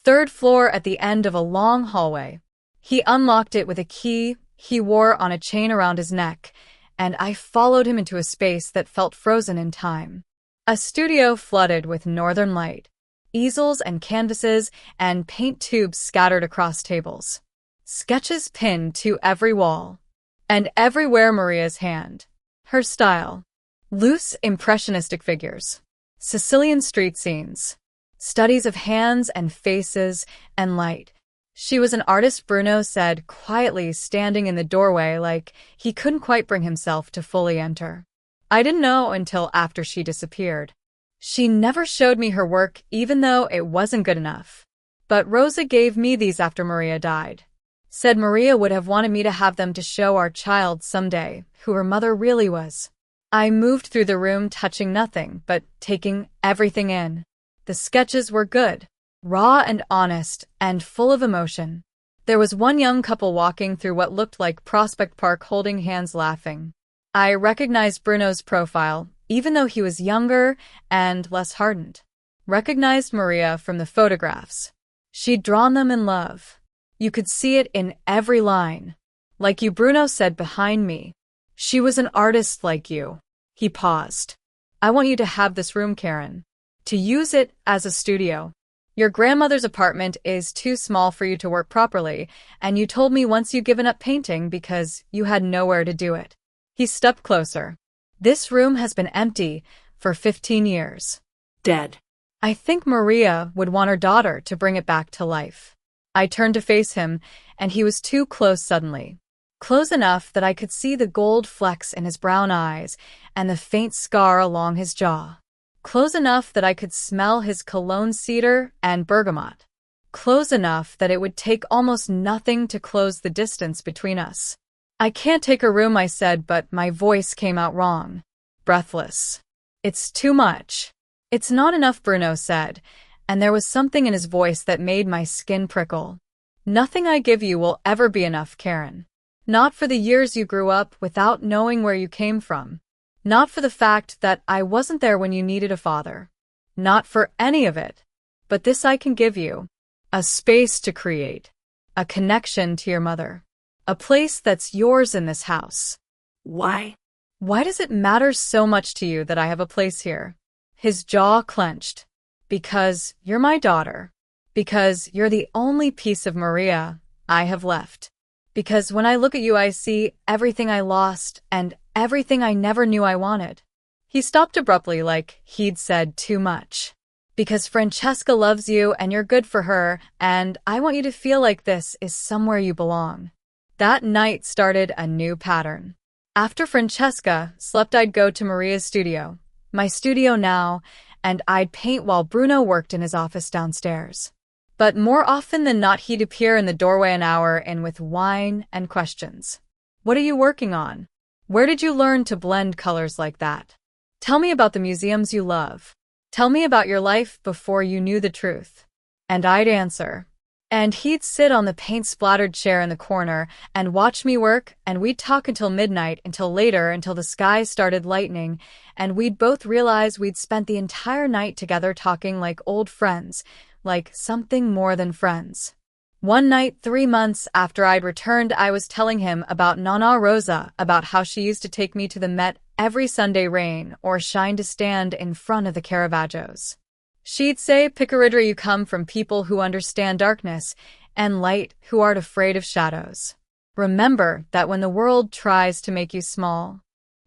3rd floor at the end of a long hallway. He unlocked it with a key he wore on a chain around his neck, and I followed him into a space that felt frozen in time. A studio flooded with northern light. Easels and canvases and paint tubes scattered across tables. Sketches pinned to every wall. And everywhere Maria's hand. Her style. Loose, impressionistic figures. Sicilian street scenes. Studies of hands and faces and light. She was an artist, Bruno said, quietly standing in the doorway like he couldn't quite bring himself to fully enter. I didn't know until after she disappeared. She never showed me her work, even though it wasn't good enough. But Rosa gave me these after Maria died. Said Maria would have wanted me to have them to show our child someday who her mother really was. I moved through the room touching nothing, but taking everything in. The sketches were good, raw and honest, and full of emotion. There was one young couple walking through what looked like Prospect Park holding hands laughing. I recognized Bruno's profile, even though he was younger and less hardened. Recognized Maria from the photographs. She'd drawn them in love. You could see it in every line. Like you, Bruno said behind me. She was an artist like you. He paused. I want you to have this room, Karen. To use it as a studio. Your grandmother's apartment is too small for you to work properly, and you told me once you'd given up painting because you had nowhere to do it. He stepped closer. This room has been empty for 15 years. Dead. I think Maria would want her daughter to bring it back to life. I turned to face him, and he was too close suddenly. Close enough that I could see the gold flecks in his brown eyes and the faint scar along his jaw. Close enough that I could smell his cologne cedar and bergamot. Close enough that it would take almost nothing to close the distance between us. I can't take a room, I said, but my voice came out wrong. Breathless. It's too much. It's not enough, Bruno said, and there was something in his voice that made my skin prickle. Nothing I give you will ever be enough, Karen. Not for the years you grew up without knowing where you came from. Not for the fact that I wasn't there when you needed a father. Not for any of it. But this I can give you. A space to create. A connection to your mother. A place that's yours in this house. Why? Why does it matter so much to you that I have a place here? His jaw clenched. Because you're my daughter. Because you're the only piece of Maria I have left. Because when I look at you, I see everything I lost and everything I never knew I wanted. He stopped abruptly, like he'd said too much. Because Francesca loves you and you're good for her, and I want you to feel like this is somewhere you belong. That night started a new pattern. After Francesca slept, I'd go to Maria's studio, my studio now, and I'd paint while Bruno worked in his office downstairs. But more often than not, he'd appear in the doorway an hour in with wine and questions. What are you working on? Where did you learn to blend colors like that? Tell me about the museums you love. Tell me about your life before you knew the truth. And I'd answer. And he'd sit on the paint-splattered chair in the corner and watch me work, and we'd talk until midnight, until later, until the sky started lightening, and we'd both realize we'd spent the entire night together talking like old friends, like something more than friends. One night, 3 months after I'd returned, I was telling him about Nonna Rosa, about how she used to take me to the Met every Sunday, rain or shine, to stand in front of the Caravaggios. She'd say, Picaridra, you come from people who understand darkness, and light who aren't afraid of shadows. Remember that when the world tries to make you small.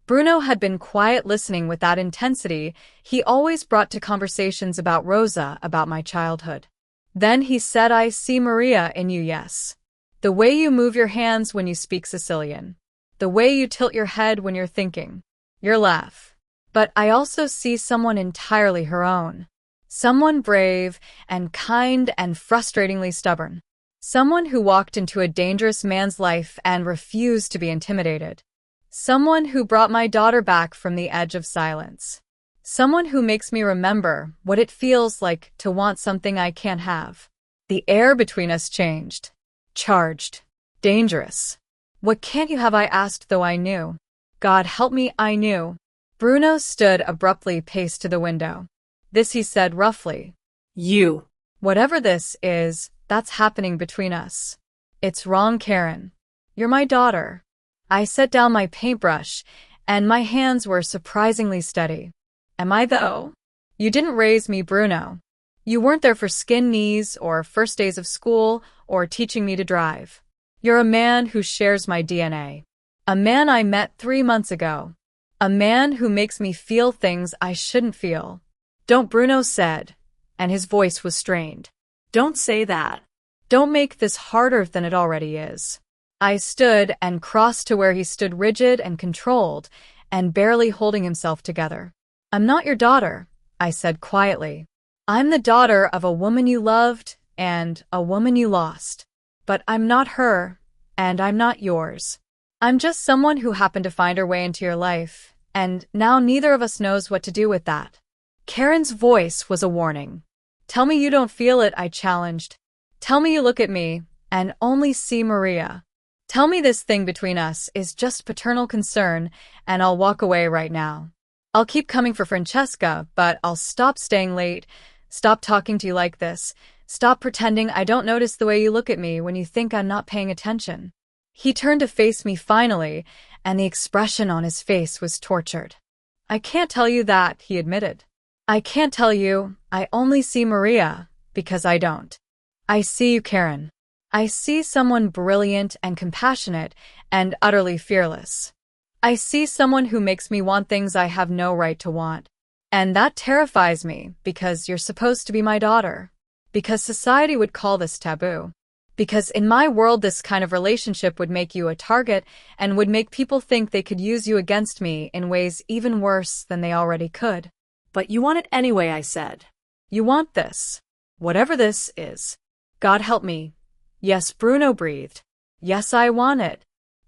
Bruno had been quiet, listening with that intensity he always brought to conversations about Rosa, about my childhood. Then he said, I see Maria in you, yes. The way you move your hands when you speak Sicilian. The way you tilt your head when you're thinking. Your laugh. But I also see someone entirely her own. Someone brave and kind and frustratingly stubborn. Someone who walked into a dangerous man's life and refused to be intimidated. Someone who brought my daughter back from the edge of silence. Someone who makes me remember what it feels like to want something I can't have. The air between us changed. Charged. Dangerous. What can't you have, I asked, though I knew. God help me, I knew. Bruno stood abruptly, paced to the window. This, he said roughly. You. Whatever this is, that's happening between us. It's wrong, Karen. You're my daughter. I set down my paintbrush, and my hands were surprisingly steady. Am I, though? You didn't raise me, Bruno. You weren't there for skin knees or first days of school or teaching me to drive. You're a man who shares my DNA. A man I met 3 months ago. A man who makes me feel things I shouldn't feel. Don't, Bruno said, and his voice was strained. Don't say that. Don't make this harder than it already is. I stood and crossed to where he stood, rigid and controlled, and barely holding himself together. I'm not your daughter, I said quietly. I'm the daughter of a woman you loved and a woman you lost. but I'm not her, and I'm not yours. I'm just someone who happened to find her way into your life, and now neither of us knows what to do with that. Karen's voice was a warning. Tell me you don't feel it, I challenged. Tell me you look at me and only see Maria. Tell me this thing between us is just paternal concern, and I'll walk away right now. I'll keep coming for Francesca, but I'll stop staying late, stop talking to you like this, stop pretending I don't notice the way you look at me when you think I'm not paying attention. He turned to face me finally, and the expression on his face was tortured. I can't tell you that, he admitted. I can't tell you, I only see Maria, because I don't. I see you, Karen. I see someone brilliant and compassionate and utterly fearless. I see someone who makes me want things I have no right to want. And that terrifies me because you're supposed to be my daughter. Because society would call this taboo. Because in my world this kind of relationship would make you a target and would make people think they could use you against me in ways even worse than they already could. But you want it anyway, I said. You want this. Whatever this is. God help me. Yes, Bruno breathed. Yes, I want it.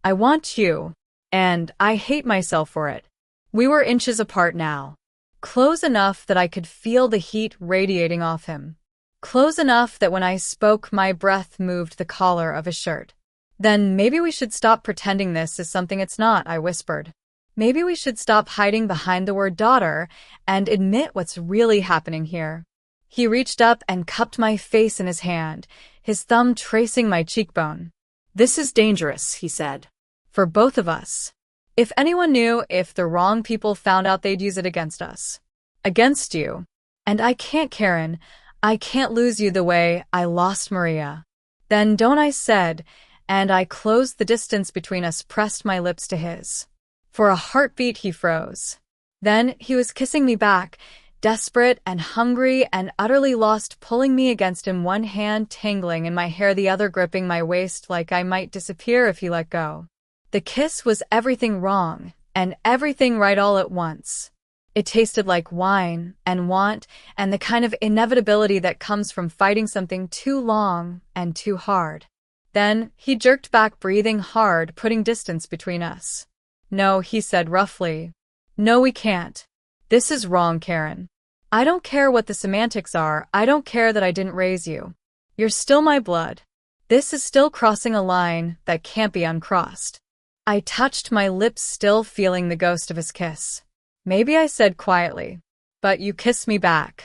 I want you. And I hate myself for it. We were inches apart now. Close enough that I could feel the heat radiating off him. Close enough that when I spoke, my breath moved the collar of his shirt. Then maybe we should stop pretending this is something it's not, I whispered. Maybe we should stop hiding behind the word daughter and admit what's really happening here. He reached up and cupped my face in his hand, his thumb tracing my cheekbone. This is dangerous, he said. For both of us. If anyone knew, if the wrong people found out, they'd use it against us. Against you. And I can't, Karen. I can't lose you the way I lost Maria. Then don't, I said, and I closed the distance between us, pressed my lips to his. For a heartbeat he froze. Then he was kissing me back, desperate and hungry and utterly lost, pulling me against him, one hand tangling in my hair, the other gripping my waist like I might disappear if he let go. The kiss was everything wrong and everything right all at once. It tasted like wine and want and the kind of inevitability that comes from fighting something too long and too hard. Then he jerked back, breathing hard, putting distance between us. No, he said roughly. No, we can't. This is wrong, Karen. I don't care what the semantics are. I don't care that I didn't raise you. You're still my blood. This is still crossing a line that can't be uncrossed. I touched my lips, still feeling the ghost of his kiss. Maybe, I said quietly. But you kissed me back.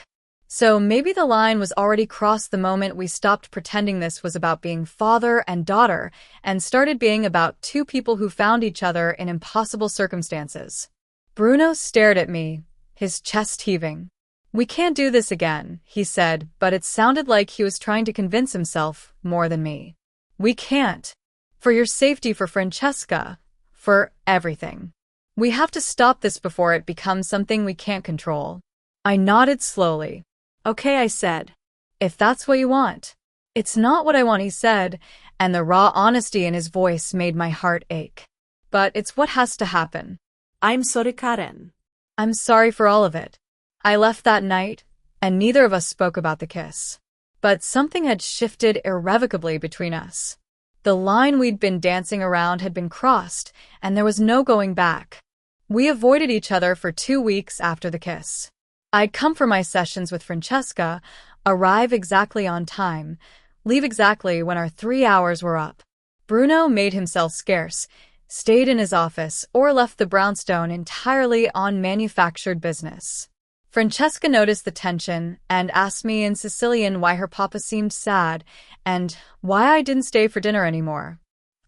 So maybe the line was already crossed the moment we stopped pretending this was about being father and daughter and started being about two people who found each other in impossible circumstances. Bruno stared at me, his chest heaving. We can't do this again, he said, but it sounded like he was trying to convince himself more than me. We can't. For your safety, for Francesca, for everything. We have to stop this before it becomes something we can't control. I nodded slowly. Okay, I said. If that's what you want. It's not what I want, he said, and the raw honesty in his voice made my heart ache. But it's what has to happen. I'm sorry, Karen. I'm sorry for all of it. I left that night, and neither of us spoke about the kiss. But something had shifted irrevocably between us. The line we'd been dancing around had been crossed, and there was no going back. We avoided each other for 2 weeks after the kiss. I'd come for my sessions with Francesca, arrive exactly on time, leave exactly when our 3 hours were up. Bruno made himself scarce, stayed in his office, or left the brownstone entirely on manufactured business. Francesca noticed the tension and asked me in Sicilian why her papa seemed sad and why I didn't stay for dinner anymore.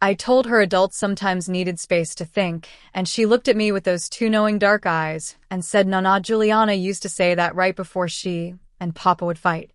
I told her adults sometimes needed space to think, and she looked at me with those two knowing dark eyes and said Nonna Juliana used to say that right before she and Papa would fight.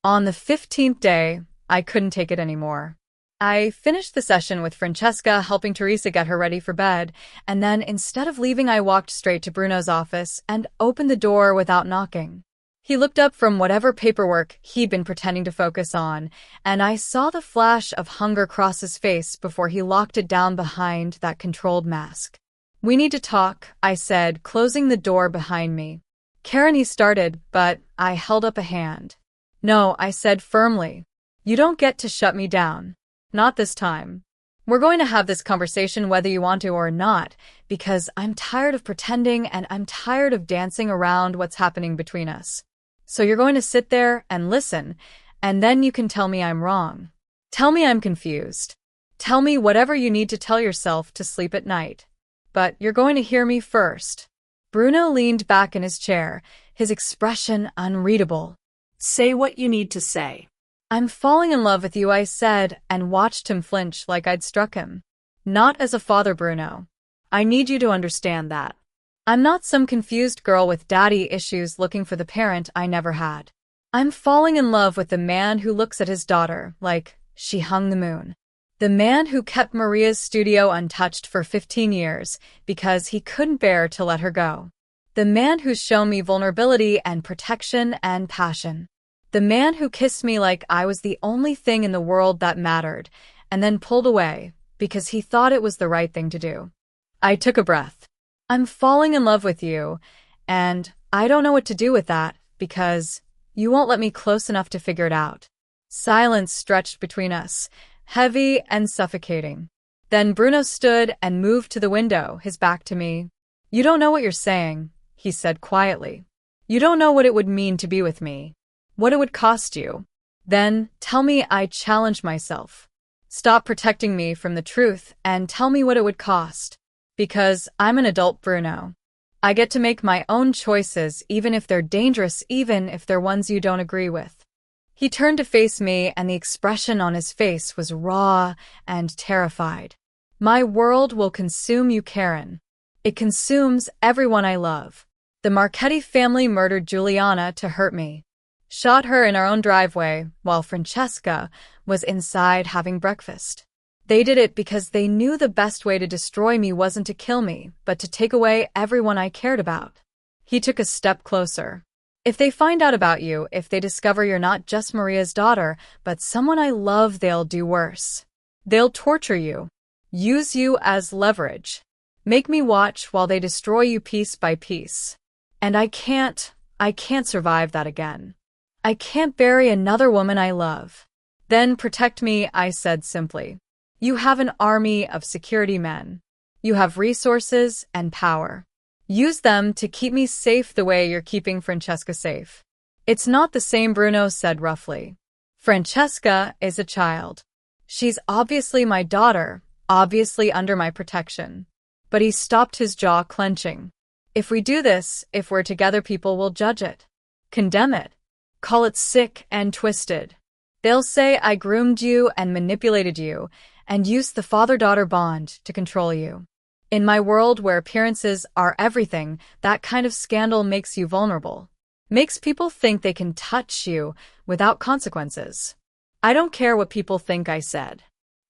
On the 15th day, I couldn't take it anymore. I finished the session with Francesca, helping Teresa get her ready for bed, and then instead of leaving, I walked straight to Bruno's office and opened the door without knocking. He looked up from whatever paperwork he'd been pretending to focus on, and I saw the flash of hunger cross his face before he locked it down behind that controlled mask. We need to talk, I said, closing the door behind me. Karen, he started, but I held up a hand. No, I said firmly. You don't get to shut me down. not this time. We're going to have this conversation whether you want to or not, because I'm tired of pretending and I'm tired of dancing around what's happening between us. So you're going to sit there and listen, and then you can tell me I'm wrong. Tell me I'm confused. Tell me whatever you need to tell yourself to sleep at night. But you're going to hear me first. Bruno leaned back in his chair, his expression unreadable. Say what you need to say. I'm falling in love with you, I said, and watched him flinch like I'd struck him. Not as a father, Bruno. I need you to understand that. I'm not some confused girl with daddy issues looking for the parent I never had. I'm falling in love with the man who looks at his daughter like she hung the moon. The man who kept Maria's studio untouched for 15 years because he couldn't bear to let her go. The man who's shown me vulnerability and protection and passion. The man who kissed me like I was the only thing in the world that mattered, and then pulled away because he thought it was the right thing to do. I took a breath. I'm falling in love with you, and I don't know what to do with that because you won't let me close enough to figure it out. Silence stretched between us, heavy and suffocating. Then Bruno stood and moved to the window, his back to me. You don't know what you're saying, he said quietly. You don't know what it would mean to be with me. What it would cost you. Then tell me, I challenge myself. Stop protecting me from the truth and tell me what it would cost. Because I'm an adult, Bruno. I get to make my own choices, even if they're dangerous, even if they're ones you don't agree with. He turned to face me, and the expression on his face was raw and terrified. My world will consume you, Karen. It consumes everyone I love. The Marchetti family murdered Giuliana to hurt me. Shot her in our own driveway while Francesca was inside having breakfast. They did it because they knew the best way to destroy me wasn't to kill me, but to take away everyone I cared about. He took a step closer. If they find out about you, if they discover you're not just Maria's daughter, but someone I love, they'll do worse. They'll torture you. Use you as leverage. Make me watch while they destroy you piece by piece. And I can't survive that again. I can't bury another woman I love. Then protect me, I said simply. You have an army of security men. You have resources and power. Use them to keep me safe the way you're keeping Francesca safe. It's not the same, Bruno said roughly. Francesca is a child. She's obviously my daughter, obviously under my protection. But he stopped, his jaw clenching. If we do this, if we're together, people will judge it. Condemn it. Call it sick and twisted. They'll say I groomed you and manipulated you and used the father-daughter bond to control you. In my world where appearances are everything, that kind of scandal makes you vulnerable. Makes people think they can touch you without consequences. I don't care what people think, I said.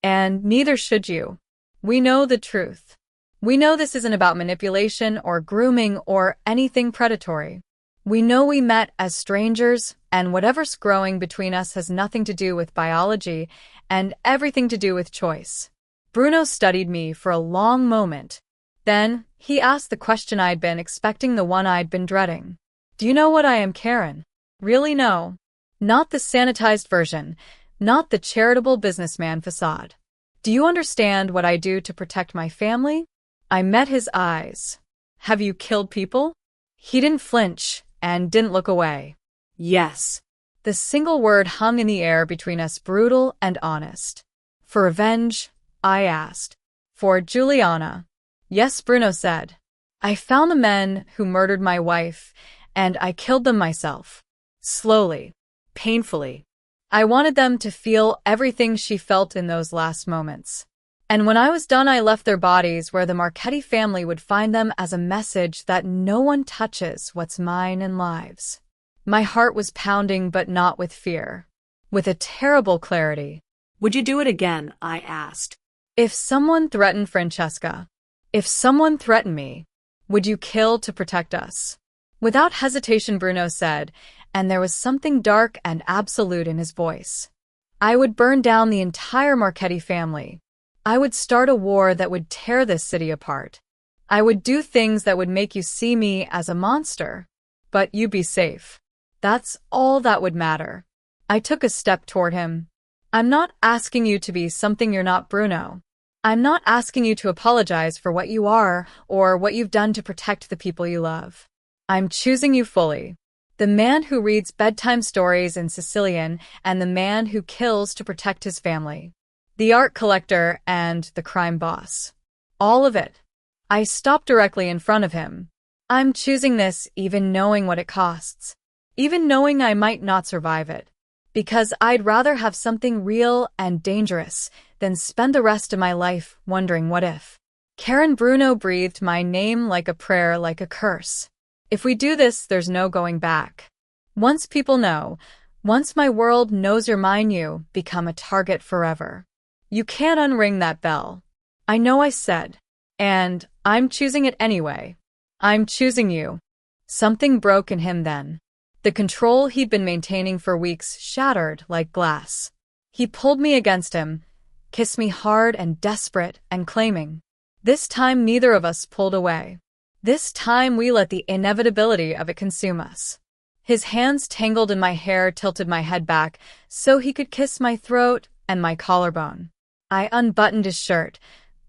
And neither should you. We know the truth. We know this isn't about manipulation or grooming or anything predatory. We know we met as strangers, and whatever's growing between us has nothing to do with biology and everything to do with choice. Bruno studied me for a long moment. Then, he asked the question I'd been expecting, the one I'd been dreading. Do you know what I am, Karen? Really, no. Not the sanitized version, not the charitable businessman facade. Do you understand what I do to protect my family? I met his eyes. Have you killed people? He didn't flinch and didn't look away. Yes. The single word hung in the air between us, brutal and honest. For revenge? I asked. For Giuliana. Yes, Bruno said. I found the men who murdered my wife, and I killed them myself. Slowly. Painfully. I wanted them to feel everything she felt in those last moments. And when I was done, I left their bodies where the Marchetti family would find them as a message that no one touches what's mine and lives. My heart was pounding, but not with fear. With a terrible clarity. Would you do it again? I asked. If someone threatened Francesca, if someone threatened me, would you kill to protect us? Without hesitation, Bruno said, and there was something dark and absolute in his voice. I would burn down the entire Marchetti family. I would start a war that would tear this city apart. I would do things that would make you see me as a monster. But you'd be safe. That's all that would matter. I took a step toward him. I'm not asking you to be something you're not, Bruno. I'm not asking you to apologize for what you are or what you've done to protect the people you love. I'm choosing you fully. The man who reads bedtime stories in Sicilian and the man who kills to protect his family. The art collector and the crime boss. All of it. I stopped directly in front of him. I'm choosing this even knowing what it costs. Even knowing I might not survive it. Because I'd rather have something real and dangerous than spend the rest of my life wondering what if. Karen. Bruno breathed my name like a prayer, like a curse. If we do this, there's no going back. Once people know, once my world knows you're mine, you become a target forever. You can't unring that bell. I know I said. And I'm choosing it anyway. I'm choosing you. Something broke in him then. The control he'd been maintaining for weeks shattered like glass. He pulled me against him, kissed me hard and desperate and claiming. This time neither of us pulled away. This time we let the inevitability of it consume us. His hands tangled in my hair, tilted my head back so he could kiss my throat and my collarbone. I unbuttoned his shirt,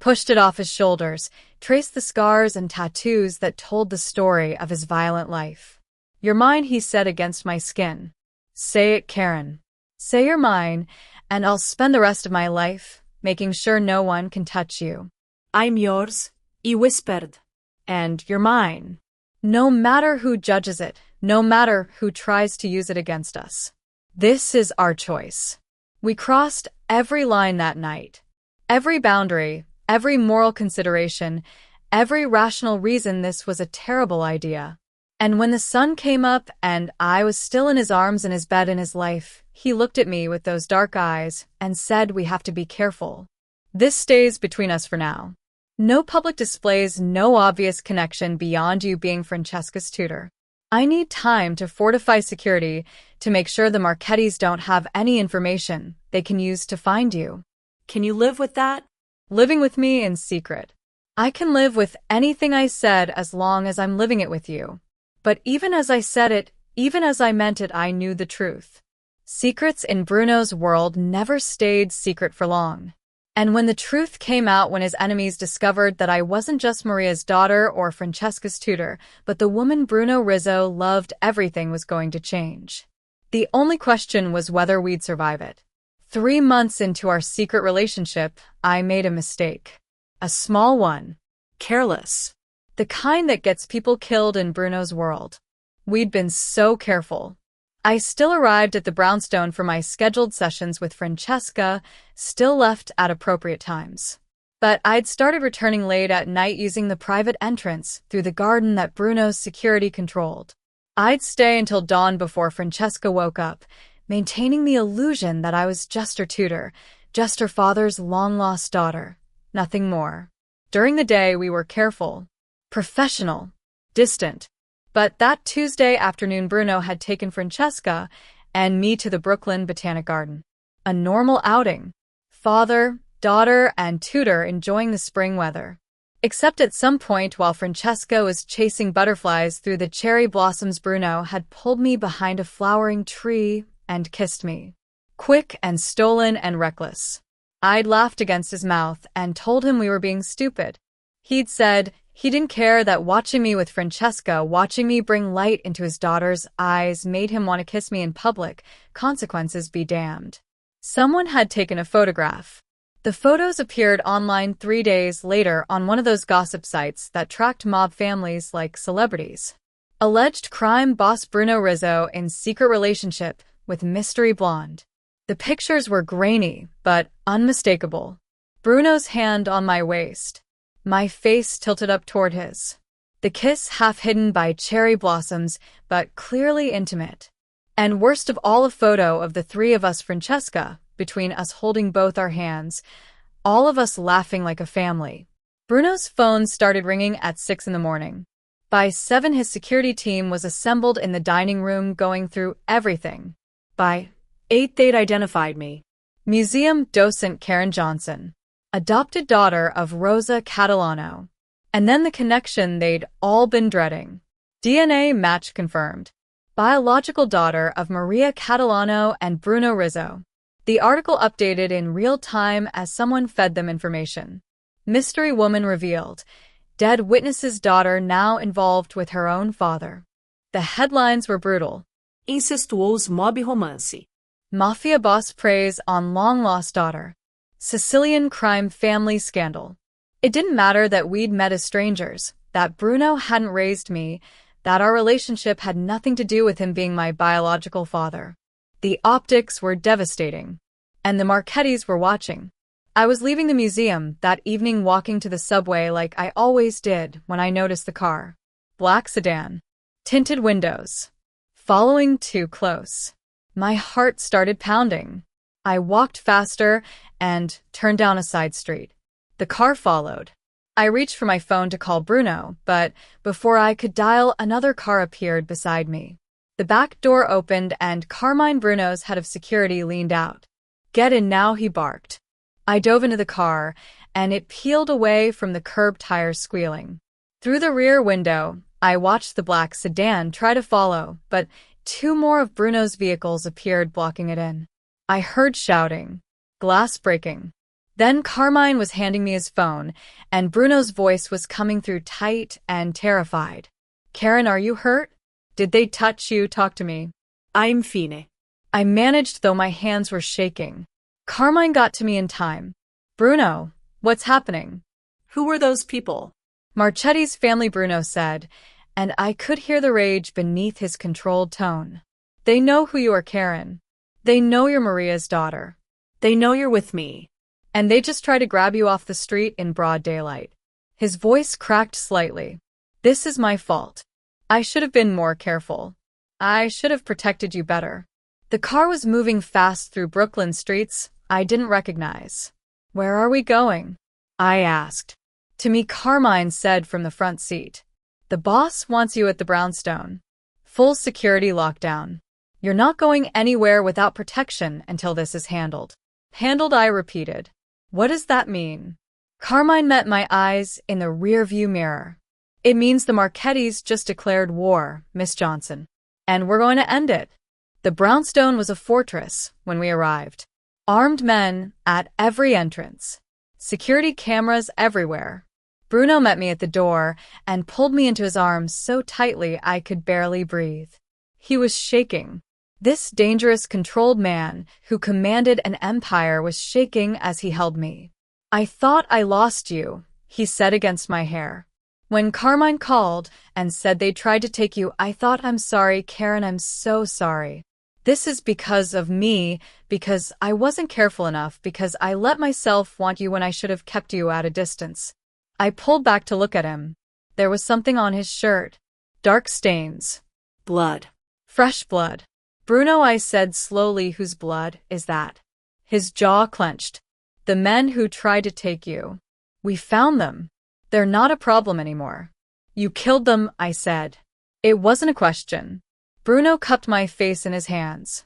pushed it off his shoulders, traced the scars and tattoos that told the story of his violent life. You're mine, he said against my skin. Say it, Karen. Say you're mine, and I'll spend the rest of my life making sure no one can touch you. I'm yours, he whispered. And you're mine. No matter who judges it, no matter who tries to use it against us. This is our choice. We crossed every line that night. Every boundary, every moral consideration, every rational reason this was a terrible idea. And when the sun came up and I was still in his arms, in his bed, in his life, he looked at me with those dark eyes and said, we have to be careful. This stays between us for now. No public displays, no obvious connection beyond you being Francesca's tutor. I need time to fortify security to make sure the Marchettis don't have any information they can use to find you. Can you live with that? Living with me in secret. I can live with anything I said as long as I'm living it with you. But even as I said it, even as I meant it, I knew the truth. Secrets in Bruno's world never stayed secret for long. And when the truth came out, when his enemies discovered that I wasn't just Maria's daughter or Francesca's tutor, but the woman Bruno Rizzo loved, everything was going to change. The only question was whether we'd survive it. 3 months into our secret relationship, I made a mistake. A small one. Careless. The kind that gets people killed in Bruno's world. We'd been so careful. I still arrived at the brownstone for my scheduled sessions with Francesca, still left at appropriate times. But I'd started returning late at night using the private entrance through the garden that Bruno's security controlled. I'd stay until dawn before Francesca woke up, maintaining the illusion that I was just her tutor, just her father's long-lost daughter, nothing more. During the day, we were careful. Professional, distant. But that Tuesday afternoon, Bruno had taken Francesca and me to the Brooklyn Botanic Garden. A normal outing. Father, daughter, and tutor enjoying the spring weather. Except at some point while Francesca was chasing butterflies through the cherry blossoms, Bruno had pulled me behind a flowering tree and kissed me. Quick and stolen and reckless. I'd laughed against his mouth and told him we were being stupid. He'd said he didn't care that watching me with Francesca, watching me bring light into his daughter's eyes, made him want to kiss me in public. Consequences be damned. Someone had taken a photograph. The photos appeared online 3 days later on one of those gossip sites that tracked mob families like celebrities. Alleged crime boss Bruno Rizzo in secret relationship with mystery blonde. The pictures were grainy, but unmistakable. Bruno's hand on my waist. My face tilted up toward his. The kiss half hidden by cherry blossoms, but clearly intimate. And worst of all, a photo of the 3 of us, Francesca, between us holding both our hands, all of us laughing like a family. Bruno's phone started ringing at 6 in the morning. By 7, his security team was assembled in the dining room going through everything. By 8, they'd identified me. Museum docent Karen Johnson. Adopted daughter of Maria Catalano. And then the connection they'd all been dreading. DNA match confirmed. Biological daughter of Maria Catalano and Bruno Rizzo. The article updated in real time as someone fed them information. Mystery woman revealed. Dead witness's daughter now involved with her own father. The headlines were brutal. Incestuous mob romance. Mafia boss preys on long-lost daughter. Sicilian crime family scandal. It didn't matter that we'd met as strangers, that Bruno hadn't raised me, that our relationship had nothing to do with him being my biological father. The optics were devastating. And the Marchettis were watching. I was leaving the museum that evening, walking to the subway like I always did when I noticed the car. Black sedan. Tinted windows. Following too close. My heart started pounding. I walked faster and turned down a side street. The car followed. I reached for my phone to call Bruno, but before I could dial, another car appeared beside me. The back door opened and Carmine, Bruno's head of security, leaned out. "Get in now," he barked. I dove into the car, and it peeled away from the curb, tires squealing. Through the rear window, I watched the black sedan try to follow, but two more of Bruno's vehicles appeared, blocking it in. I heard shouting, glass breaking. Then Carmine was handing me his phone, and Bruno's voice was coming through, tight and terrified. "Karen, are you hurt? Did they touch you? Talk to me." I'm fine. I managed, though my hands were shaking. Carmine got to me in time. "Bruno, what's happening?" Who were those people? "Marchetti's family," Bruno said, and I could hear the rage beneath his controlled tone. "They know who you are, Karen. They know you're Maria's daughter. They know you're with me. And they just try to grab you off the street in broad daylight." His voice cracked slightly. "This is my fault. I should have been more careful. I should have protected you better." The car was moving fast through Brooklyn streets I didn't recognize. "Where are we going?" I asked. "To me," Carmine said from the front seat. "The boss wants you at the brownstone. Full security lockdown. You're not going anywhere without protection until this is handled." "Handled," I repeated. "What does that mean?" Carmine met my eyes in the rearview mirror. "It means the Marchettis just declared war, Miss Johnson. And we're going to end it." The brownstone was a fortress when we arrived. Armed men at every entrance. Security cameras everywhere. Bruno met me at the door and pulled me into his arms so tightly I could barely breathe. He was shaking. This dangerous, controlled man who commanded an empire was shaking as he held me. "I thought I lost you," he said against my hair. "When Carmine called and said they tried to take you, I thought, I'm sorry, Karen, I'm so sorry. This is because of me, because I wasn't careful enough, because I let myself want you when I should have kept you at a distance." I pulled back to look at him. There was something on his shirt. Dark stains. Blood. Fresh blood. "Bruno," I said slowly, "whose blood is that?" His jaw clenched. "The men who tried to take you. We found them. They're not a problem anymore." "You killed them," I said. It wasn't a question. Bruno cupped my face in his hands.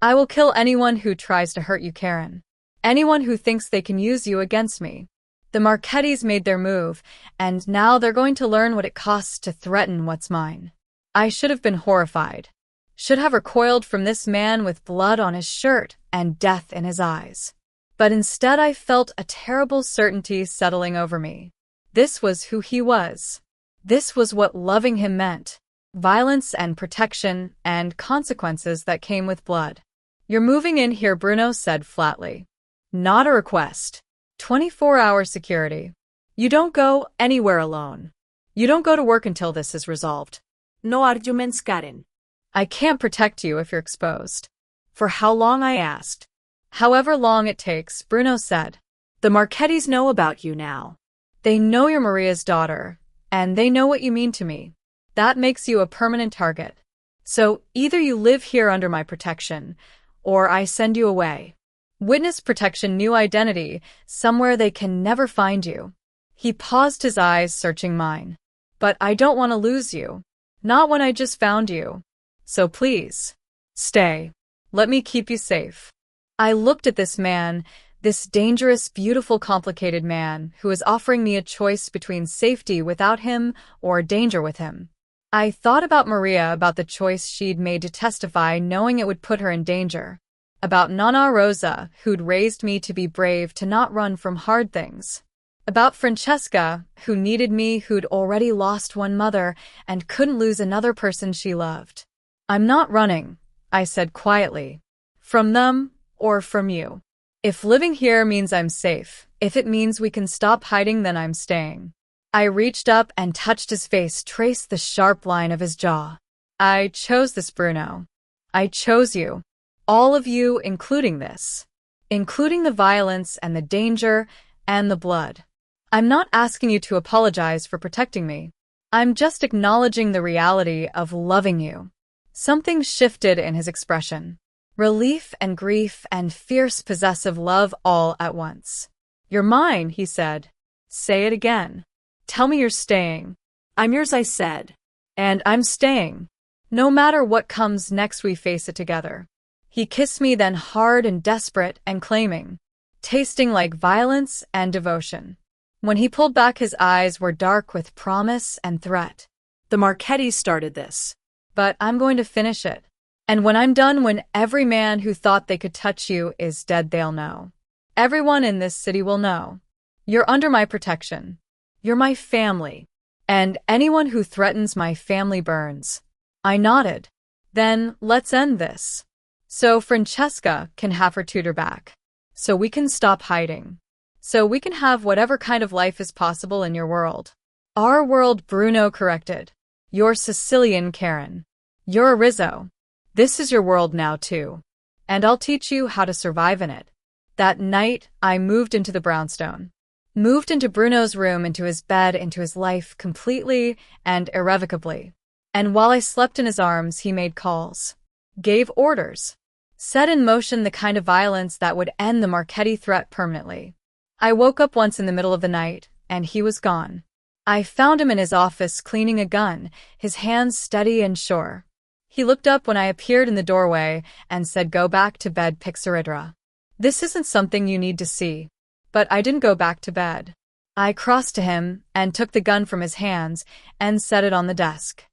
"I will kill anyone who tries to hurt you, Karen. Anyone who thinks they can use you against me." The Marchettis made their move, and now they're going to learn what it costs to threaten what's mine. I should have been horrified. Should have recoiled from this man with blood on his shirt and death in his eyes. But instead I felt a terrible certainty settling over me. This was who he was. This was what loving him meant. Violence and protection and consequences that came with blood. "You're moving in here," Bruno said flatly. "Not a request. 24-hour security. You don't go anywhere alone. You don't go to work until this is resolved." No arguments, Karen. "I can't protect you if you're exposed." "For how long?" I asked. "However long it takes," Bruno said. "The Marchettis know about you now. They know you're Maria's daughter, and they know what you mean to me. That makes you a permanent target. So either you live here under my protection, or I send you away. Witness protection, new identity, somewhere they can never find you." He paused, his eyes searching mine. "But I don't want to lose you. Not when I just found you. So please, stay. Let me keep you safe." I looked at this man, this dangerous, beautiful, complicated man who was offering me a choice between safety without him or danger with him. I thought about Maria, about the choice she'd made to testify knowing it would put her in danger. About Nonna Rosa, who'd raised me to be brave, to not run from hard things. About Francesca, who needed me, who'd already lost one mother and couldn't lose another person she loved. I'm not running, I said quietly. From them, or from you. If living here means I'm safe, if it means we can stop hiding, then I'm staying. I reached up and touched his face, traced the sharp line of his jaw. I chose this, Bruno. I chose you. All of you, including this. Including the violence and the danger and the blood. I'm not asking you to apologize for protecting me. I'm just acknowledging the reality of loving you. Something shifted in his expression. Relief and grief and fierce possessive love all at once. You're mine, he said. Say it again. Tell me you're staying. I'm yours, I said. And I'm staying. No matter what comes next, we face it together. He kissed me, then hard and desperate and claiming, tasting like violence and devotion. When he pulled back, his eyes were dark with promise and threat. The Marchettis started this. But I'm going to finish it. And when I'm done, when every man who thought they could touch you is dead, they'll know. Everyone in this city will know. You're under my protection. You're my family. And anyone who threatens my family burns. I nodded. Then let's end this. So Francesca can have her tutor back. So we can stop hiding. So we can have whatever kind of life is possible in your world. Our world, Bruno corrected. You're Sicilian, Karen. You're a Rizzo. This is your world now, too. And I'll teach you how to survive in it. That night, I moved into the brownstone. Moved into Bruno's room, into his bed, into his life, completely and irrevocably. And while I slept in his arms, he made calls. Gave orders. Set in motion the kind of violence that would end the Marchetti threat permanently. I woke up once in the middle of the night, and he was gone. I found him in his office cleaning a gun, his hands steady and sure. He looked up when I appeared in the doorway and said, "Go back to bed, Pixaridra. This isn't something you need to see." But I didn't go back to bed. I crossed to him and took the gun from his hands and set it on the desk.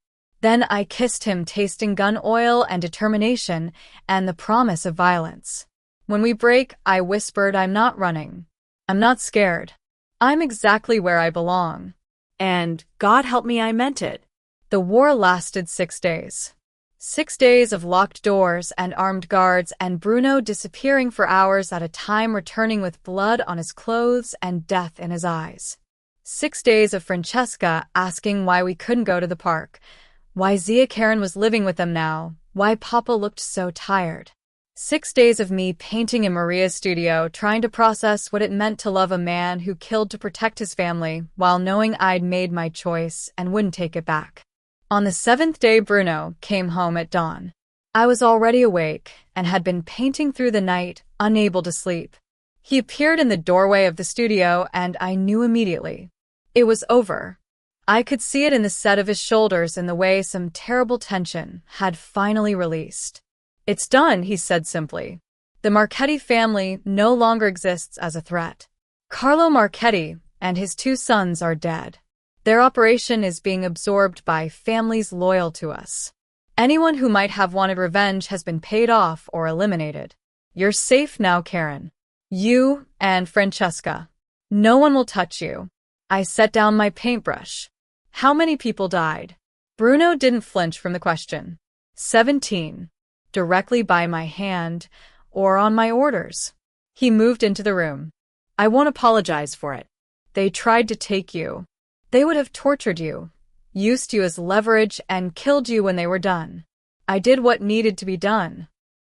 Then I kissed him, tasting gun oil and determination and the promise of violence. When we break, I whispered, I'm not running. I'm not scared. I'm exactly where I belong. And, God help me, I meant it. The war lasted 6 days. 6 days of locked doors and armed guards, and Bruno disappearing for hours at a time, returning with blood on his clothes and death in his eyes. 6 days of Francesca asking why we couldn't go to the park, why Zia Karen was living with them now, why Papa looked so tired. 6 days of me painting in Maria's studio, trying to process what it meant to love a man who killed to protect his family, while knowing I'd made my choice and wouldn't take it back. On the 7th day, Bruno came home at dawn. I was already awake and had been painting through the night, unable to sleep. He appeared in the doorway of the studio, and I knew immediately. It was over. I could see it in the set of his shoulders, in the way some terrible tension had finally released. It's done, he said simply. The Marchetti family no longer exists as a threat. Carlo Marchetti and his 2 sons are dead. Their operation is being absorbed by families loyal to us. Anyone who might have wanted revenge has been paid off or eliminated. You're safe now, Karen. You and Francesca. No one will touch you. I set down my paintbrush. How many people died? Bruno didn't flinch from the question. 17. Directly by my hand, or on my orders. He moved into the room. I won't apologize for it. They tried to take you. They would have tortured you, used you as leverage, and killed you when they were done. I did what needed to be done.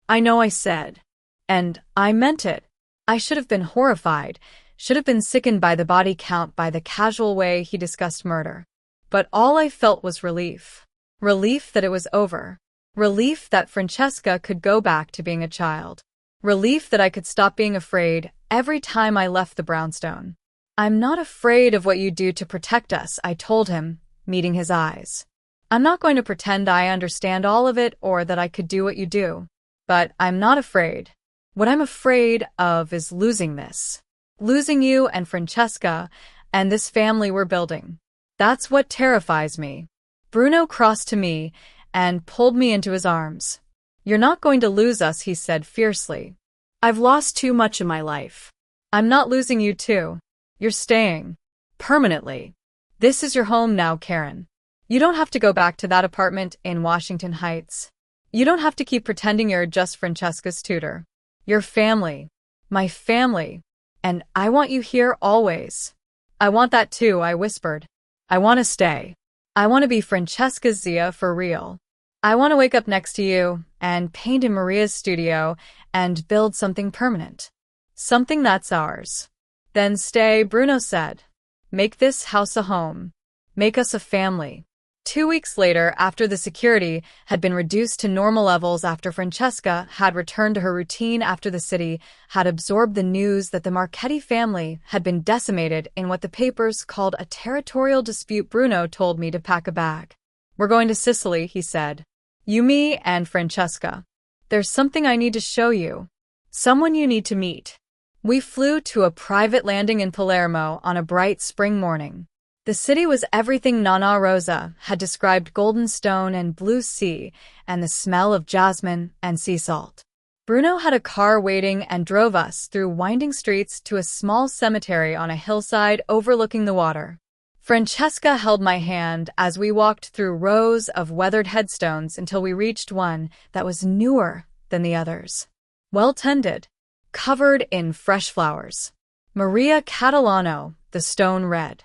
I know, I said. And I meant it. I should have been horrified, should have been sickened by the body count, by the casual way he discussed murder. But all I felt was relief. Relief that it was over. Relief that Francesca could go back to being a child. Relief that I could stop being afraid every time I left the brownstone. I'm not afraid of what you do to protect us, I told him, meeting his eyes. I'm not going to pretend I understand all of it or that I could do what you do. But I'm not afraid. What I'm afraid of is losing this. Losing you and Francesca and this family we're building. That's what terrifies me. Bruno crossed to me and pulled me into his arms. You're not going to lose us, he said fiercely. I've lost too much in my life. I'm not losing you too. You're staying. Permanently. This is your home now, Karen. You don't have to go back to that apartment in Washington Heights. You don't have to keep pretending you're just Francesca's tutor. You're family. My family. And I want you here always. I want that too, I whispered. I want to stay. I want to be Francesca's Zia for real. I want to wake up next to you and paint in Maria's studio and build something permanent. Something that's ours. Then stay, Bruno said. Make this house a home. Make us a family. 2 weeks later, after the security had been reduced to normal levels after Francesca had returned to her routine after the city had absorbed the news that the Marchetti family had been decimated in what the papers called a territorial dispute, Bruno told me to pack a bag. We're going to Sicily, he said. You, me, and Francesca. There's something I need to show you. Someone you need to meet. We flew to a private landing in Palermo on a bright spring morning. The city was everything Nana Rosa had described: golden stone and blue sea, and the smell of jasmine and sea salt. Bruno had a car waiting and drove us through winding streets to a small cemetery on a hillside overlooking the water. Francesca held my hand as we walked through rows of weathered headstones until we reached one that was newer than the others. Well tended, covered in fresh flowers. Maria Catalano, the stone read.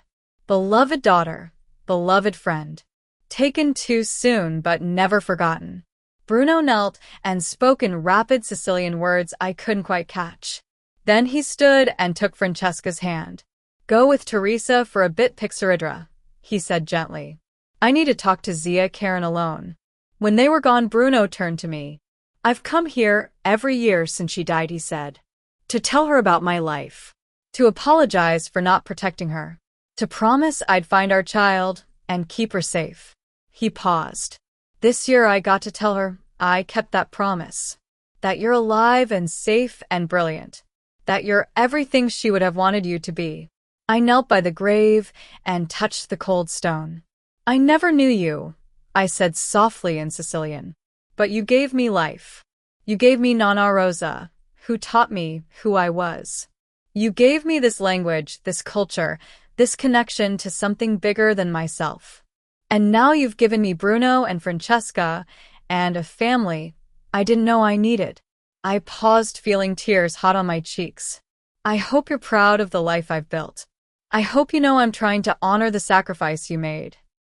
Beloved daughter, beloved friend. Taken too soon but never forgotten. Bruno knelt and spoke in rapid Sicilian words I couldn't quite catch. Then he stood and took Francesca's hand. Go with Teresa for a bit, Pixaridra, he said gently. I need to talk to Zia Karen alone. When they were gone, Bruno turned to me. I've come here every year since she died, he said. To tell her about my life. To apologize for not protecting her. To promise I'd find our child and keep her safe. He paused. This year I got to tell her I kept that promise. That you're alive and safe and brilliant. That you're everything she would have wanted you to be. I knelt by the grave and touched the cold stone. I never knew you, I said softly in Sicilian. But you gave me life. You gave me Nana Rosa, who taught me who I was. You gave me this language, this culture, this connection to something bigger than myself. And now you've given me Bruno and Francesca and a family I didn't know I needed. I paused, feeling tears hot on my cheeks. I hope you're proud of the life I've built. I hope you know I'm trying to honor the sacrifice you made.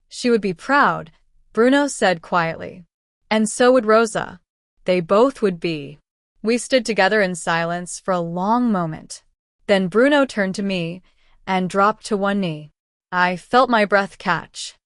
She would be proud, Bruno said quietly. And so would Rosa. They both would be. We stood together in silence for a long moment. Then Bruno turned to me and dropped to one knee. I felt my breath catch.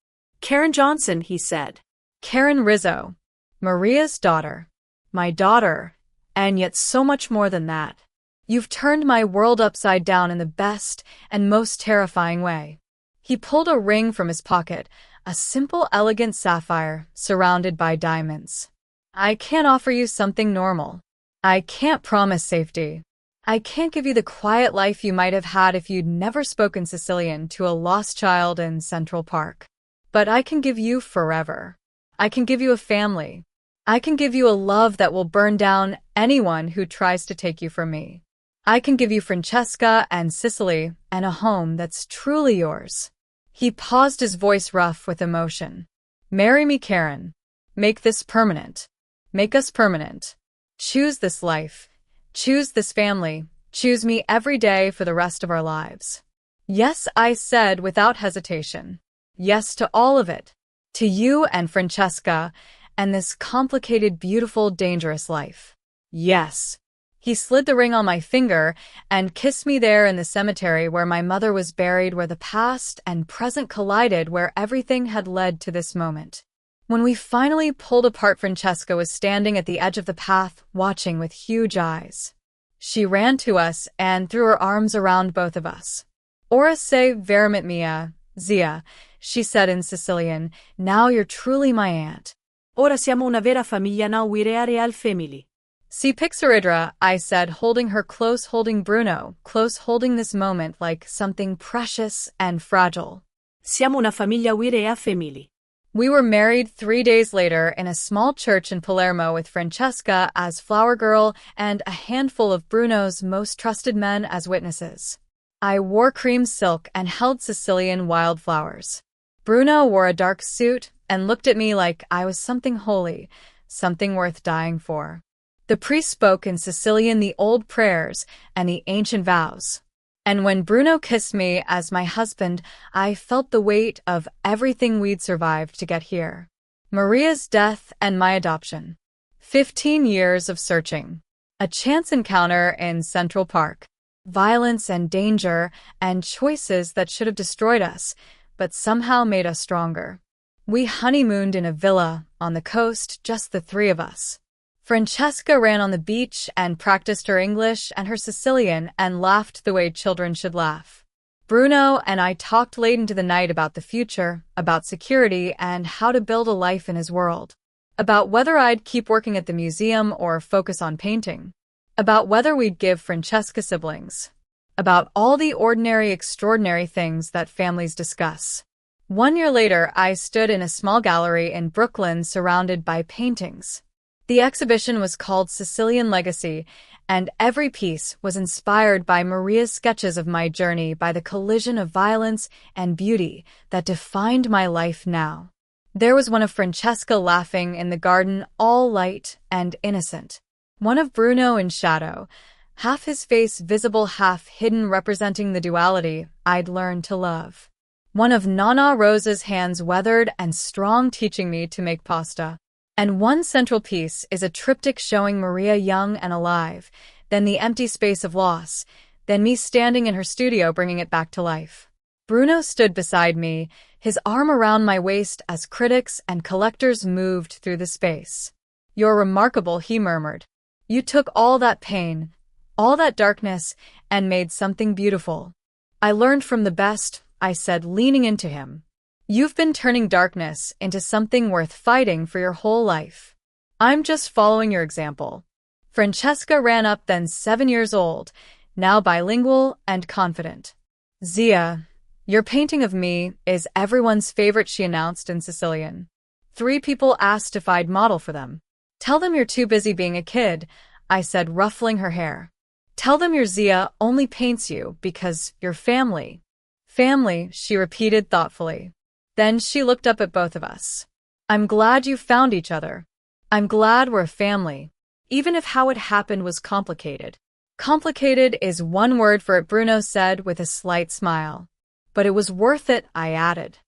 Karen Johnson, he said. Karen Rizzo. Maria's daughter. My daughter. And yet so much more than that. You've turned my world upside down in the best and most terrifying way. He pulled a ring from his pocket, a simple, elegant sapphire surrounded by diamonds. I can't offer you something normal. I can't promise safety. I can't give you the quiet life you might have had if you'd never spoken Sicilian to a lost child in Central Park. But I can give you forever. I can give you a family. I can give you a love that will burn down anyone who tries to take you from me. I can give you Francesca and Sicily and a home that's truly yours. He paused, his voice rough with emotion. Marry me, Karen. Make this permanent. Make us permanent. Choose this life. Choose this family. Choose me every day for the rest of our lives. Yes, I said without hesitation. Yes to all of it. To you and Francesca and this complicated, beautiful, dangerous life. Yes. He slid the ring on my finger and kissed me there in the cemetery where my mother was buried, where the past and present collided, where everything had led to this moment. When we finally pulled apart, Francesca was standing at the edge of the path, watching with huge eyes. She ran to us and threw her arms around both of us. Ora sei veramente mia, zia, she said in Sicilian. Now you're truly my aunt. Ora siamo una vera famiglia, now we're a real family. Si Pixaridra, I said, holding her close, holding Bruno, close, holding this moment like something precious and fragile. Siamo una famiglia, we're a family. We were married 3 days later in a small church in Palermo with Francesca as flower girl and a handful of Bruno's most trusted men as witnesses. I wore cream silk and held Sicilian wildflowers. Bruno wore a dark suit and looked at me like I was something holy, something worth dying for. The priest spoke in Sicilian the old prayers and the ancient vows. And when Bruno kissed me as my husband, I felt the weight of everything we'd survived to get here. Maria's death and my adoption. 15 years of searching. A chance encounter in Central Park. Violence and danger and choices that should have destroyed us, but somehow made us stronger. We honeymooned in a villa on the coast, just the three of us. Francesca ran on the beach and practiced her English and her Sicilian and laughed the way children should laugh. Bruno and I talked late into the night about the future, about security, and how to build a life in his world. About whether I'd keep working at the museum or focus on painting. About whether we'd give Francesca siblings. About all the ordinary, extraordinary things that families discuss. 1 year later, I stood in a small gallery in Brooklyn surrounded by paintings. The exhibition was called Sicilian Legacy, and every piece was inspired by Maria's sketches of my journey, by the collision of violence and beauty that defined my life now. There was one of Francesca laughing in the garden, all light and innocent. One of Bruno in shadow, half his face visible, half hidden, representing the duality I'd learned to love. One of Nana Rosa's hands weathered and strong, teaching me to make pasta. And one central piece is a triptych showing Maria young and alive, then the empty space of loss, then me standing in her studio bringing it back to life. Bruno stood beside me, his arm around my waist as critics and collectors moved through the space. "You're remarkable," he murmured. "You took all that pain, all that darkness, and made something beautiful." "I learned from the best," I said, leaning into him. "You've been turning darkness into something worth fighting for your whole life. I'm just following your example." Francesca ran up, then 7 years old, now bilingual and confident. "Zia, your painting of me is everyone's favorite," she announced in Sicilian. 3 people asked if I'd model for them. "Tell them you're too busy being a kid," I said, ruffling her hair. "Tell them your Zia only paints you because you're family." "Family," she repeated thoughtfully. Then she looked up at both of us. "I'm glad you found each other. I'm glad we're a family, even if how it happened was complicated." "Complicated is one word for it," Bruno said with a slight smile. "But it was worth it," I added.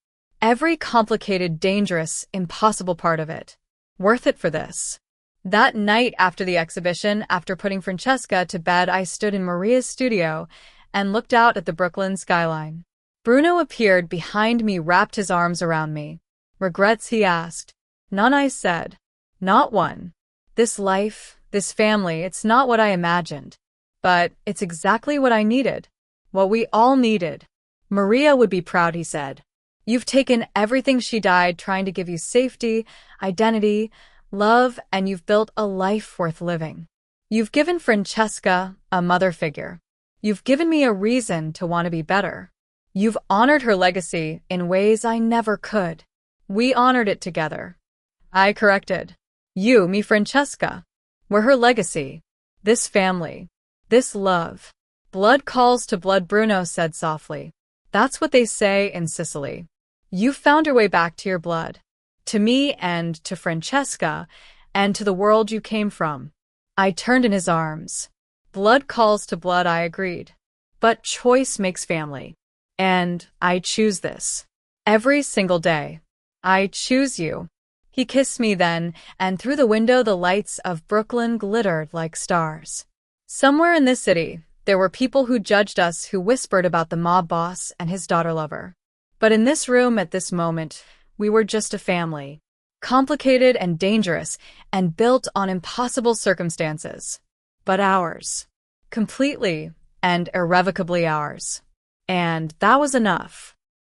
"Every complicated, dangerous, impossible part of it. Worth it for this." That night after the exhibition, after putting Francesca to bed, I stood in Maria's studio and looked out at the Brooklyn skyline. Bruno appeared behind me, wrapped his arms around me. "Regrets?" he asked. "None," I said. "Not one. This life, this family, it's not what I imagined. But it's exactly what I needed. What we all needed." "Maria would be proud," he said. "You've taken everything she died trying to give you: safety, identity, love, and you've built a life worth living. You've given Francesca a mother figure. You've given me a reason to want to be better. You've honored her legacy in ways I never could. We honored it together." I corrected. "You, me, Francesca. We're her legacy. This family. This love." "Blood calls to blood," Bruno said softly. "That's what they say in Sicily. You found your way back to your blood. To me and to Francesca and to the world you came from." I turned in his arms. "Blood calls to blood," I agreed. "But choice makes family. And I choose this. Every single day. I choose you." He kissed me then, and through the window the lights of Brooklyn glittered like stars. Somewhere in this city, there were people who judged us, who whispered about the mob boss and his daughter lover. But in this room at this moment, we were just a family. Complicated and dangerous, and built on impossible circumstances. But ours. Completely and irrevocably ours. And that was enough.